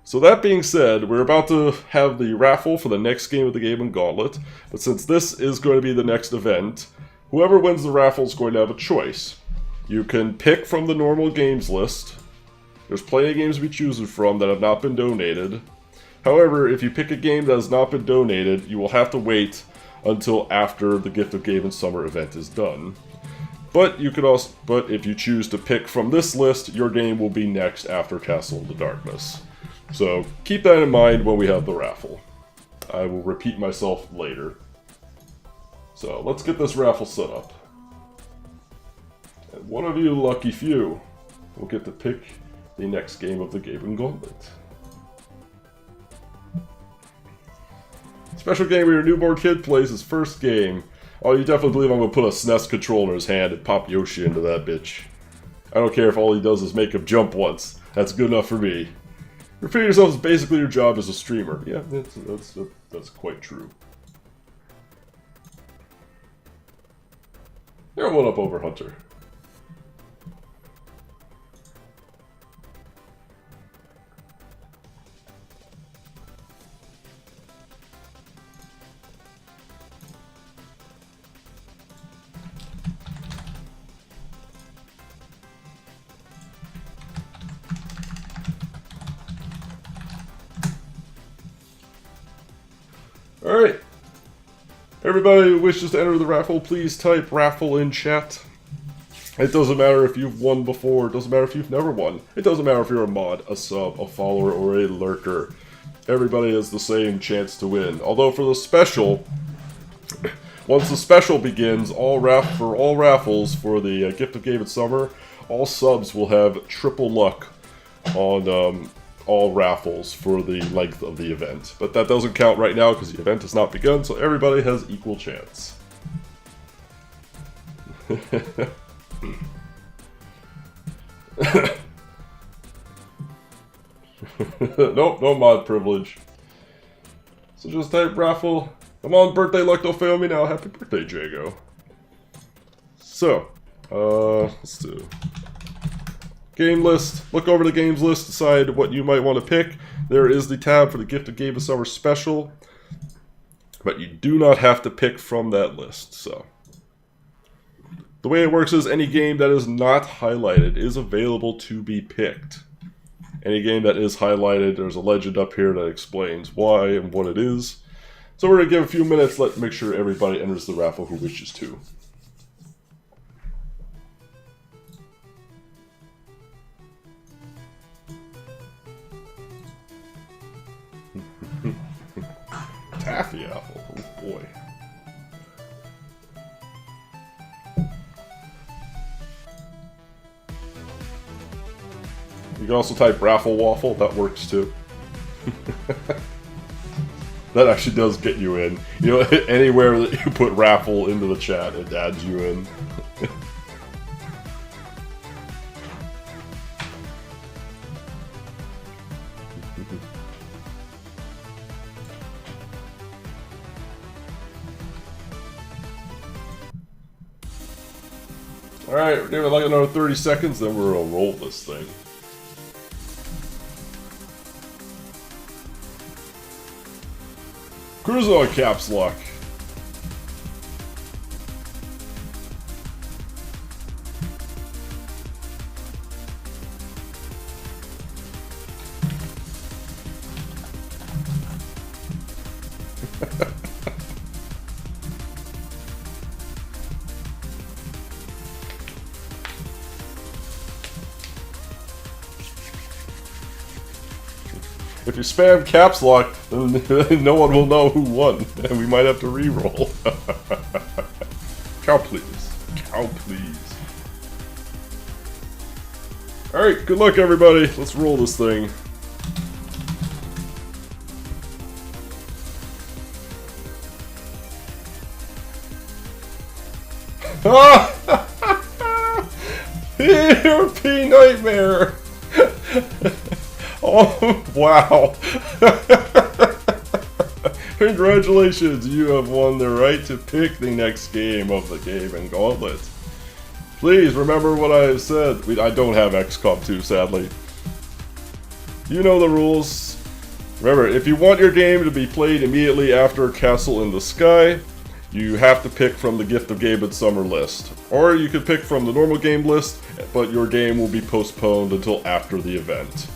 So that being said, we're about to have the raffle for the next game of the Gaben Gauntlet, but since this is going to be the next event, whoever wins the raffle is going to have a choice. You can pick from the normal games list. There's plenty of games to be choosing from that have not been donated. However, if you pick a game that has not been donated, you will have to wait until after the Gift of Gaben Summer event is done. But you could also, if you choose to pick from this list, your game will be next after Castle in the Darkness. So keep that in mind when we have the raffle. I will repeat myself later. So let's get this raffle set up. And one of you lucky few will get to pick the next game of the Gaben Gauntlet. Special game where your newborn kid plays his first game. Oh, you definitely believe I'm going to put a SNES controller in his hand and pop Yoshi into that bitch. I don't care if all he does is make him jump once. That's good enough for me. Repeating yourself is basically your job as a streamer. Yeah, that's quite true. You're one up over Hunter. Alright. Everybody who wishes to enter the raffle, please type raffle in chat. It doesn't matter if you've won before, it doesn't matter if you've never won. It doesn't matter if you're a mod, a sub, a follower, or a lurker. everybody has the same chance to win. Although for the special, once the special begins, for all raffles for the Gift of Gaben Summer, all subs will have triple luck on all raffles for the length of the event. But that doesn't count right now because the event has not begun, so everybody has equal chance. Nope, no mod privilege. So just type raffle. Come on, birthday luck, don't fail me now. Happy birthday, Jago. So, let's do game list. Look over the games list, decide what you might want to pick. There is the tab for the Gift of Gaben Summer Special, but you do not have to pick from that list. So, the way it works is any game that is not highlighted is available to be picked. Any game that is highlighted, there's a legend up here that explains why and what it is. So we're going to give a few minutes, make sure everybody enters the raffle who wishes to. Taffy apple, oh boy. You can also type raffle waffle, that works too. That actually does get you in. You know, anywhere that you put raffle into the chat, it adds you in. Alright, we're doing like another 30 seconds, then we're gonna roll this thing. Cruise on caps lock. If you spam caps lock, then no one will know who won, and we might have to re-roll. Cow please. Cow please. Alright, good luck everybody. Let's roll this thing. ERP nightmare! Oh, wow. Congratulations, you have won the right to pick the next game of the Gaben Gauntlet. Please remember what I have said. I don't have XCOM 2, sadly. You know the rules. Remember, if you want your game to be played immediately after Castle in the Sky, you have to pick from the Gift of Gaben Summer list. Or you could pick from the normal game list, but your game will be postponed until after the event.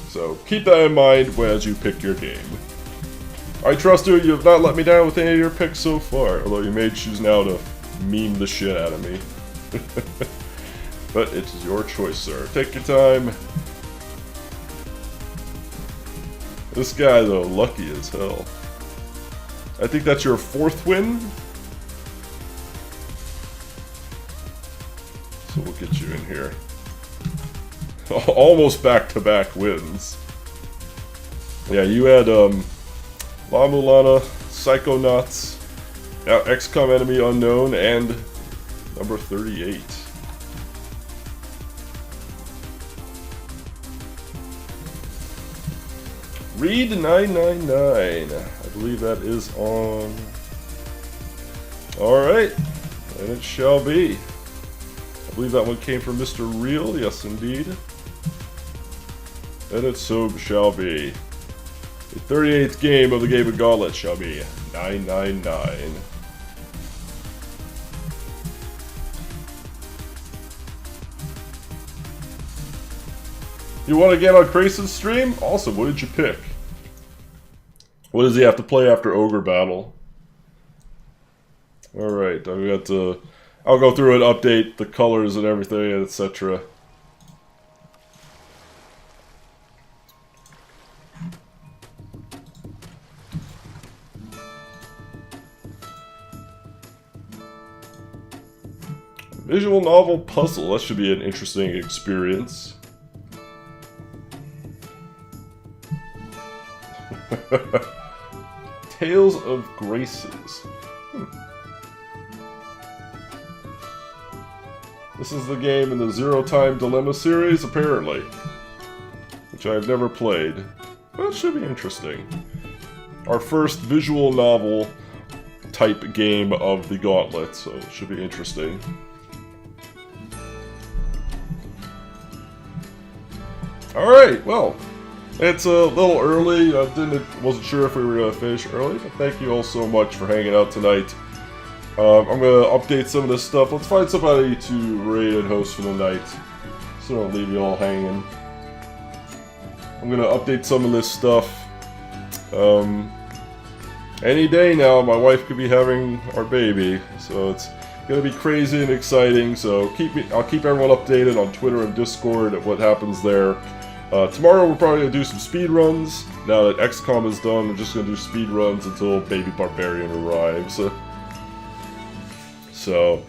So keep that in mind as you pick your game. I trust you have not let me down with any of your picks so far, although you may choose now to meme the shit out of me. But it's your choice, sir. Take your time. This guy, though, lucky as hell. I think that's your 4th win. So we'll get you in here. Almost back-to-back wins. Yeah, you had La Mulana, Psychonauts, XCOM Enemy Unknown, and number 38. Read 999. I believe that is on. Alright, and it shall be. I believe that one came from Mr. Real, yes indeed. And it so shall be. The 38th game of the Gaben Gauntlet shall be 999. You want to get on Grayson's stream? Awesome, what did you pick? What does he have to play after Ogre Battle? Alright, I'll go through and update the colors and everything, etc. Visual novel puzzle. That should be an interesting experience. Tales of Graces. This is the game in the Zero Time Dilemma series, apparently. Which I've never played. Well, it should be interesting. Our first visual novel type game of the Gauntlet, so it should be interesting. Alright, well, it's a little early. Wasn't sure if we were going to finish early, but thank you all so much for hanging out tonight. I'm going to update some of this stuff. Let's find somebody to raid and host for the night, so I don't leave you all hanging. I'm going to update some of this stuff. Any day now, my wife could be having our baby, so it's going to be crazy and exciting. So I'll keep everyone updated on Twitter and Discord at what happens there. Tomorrow we're probably going to do some speed runs. Now that XCOM is done, we're just going to do speed runs until Baby Barbarian arrives. So,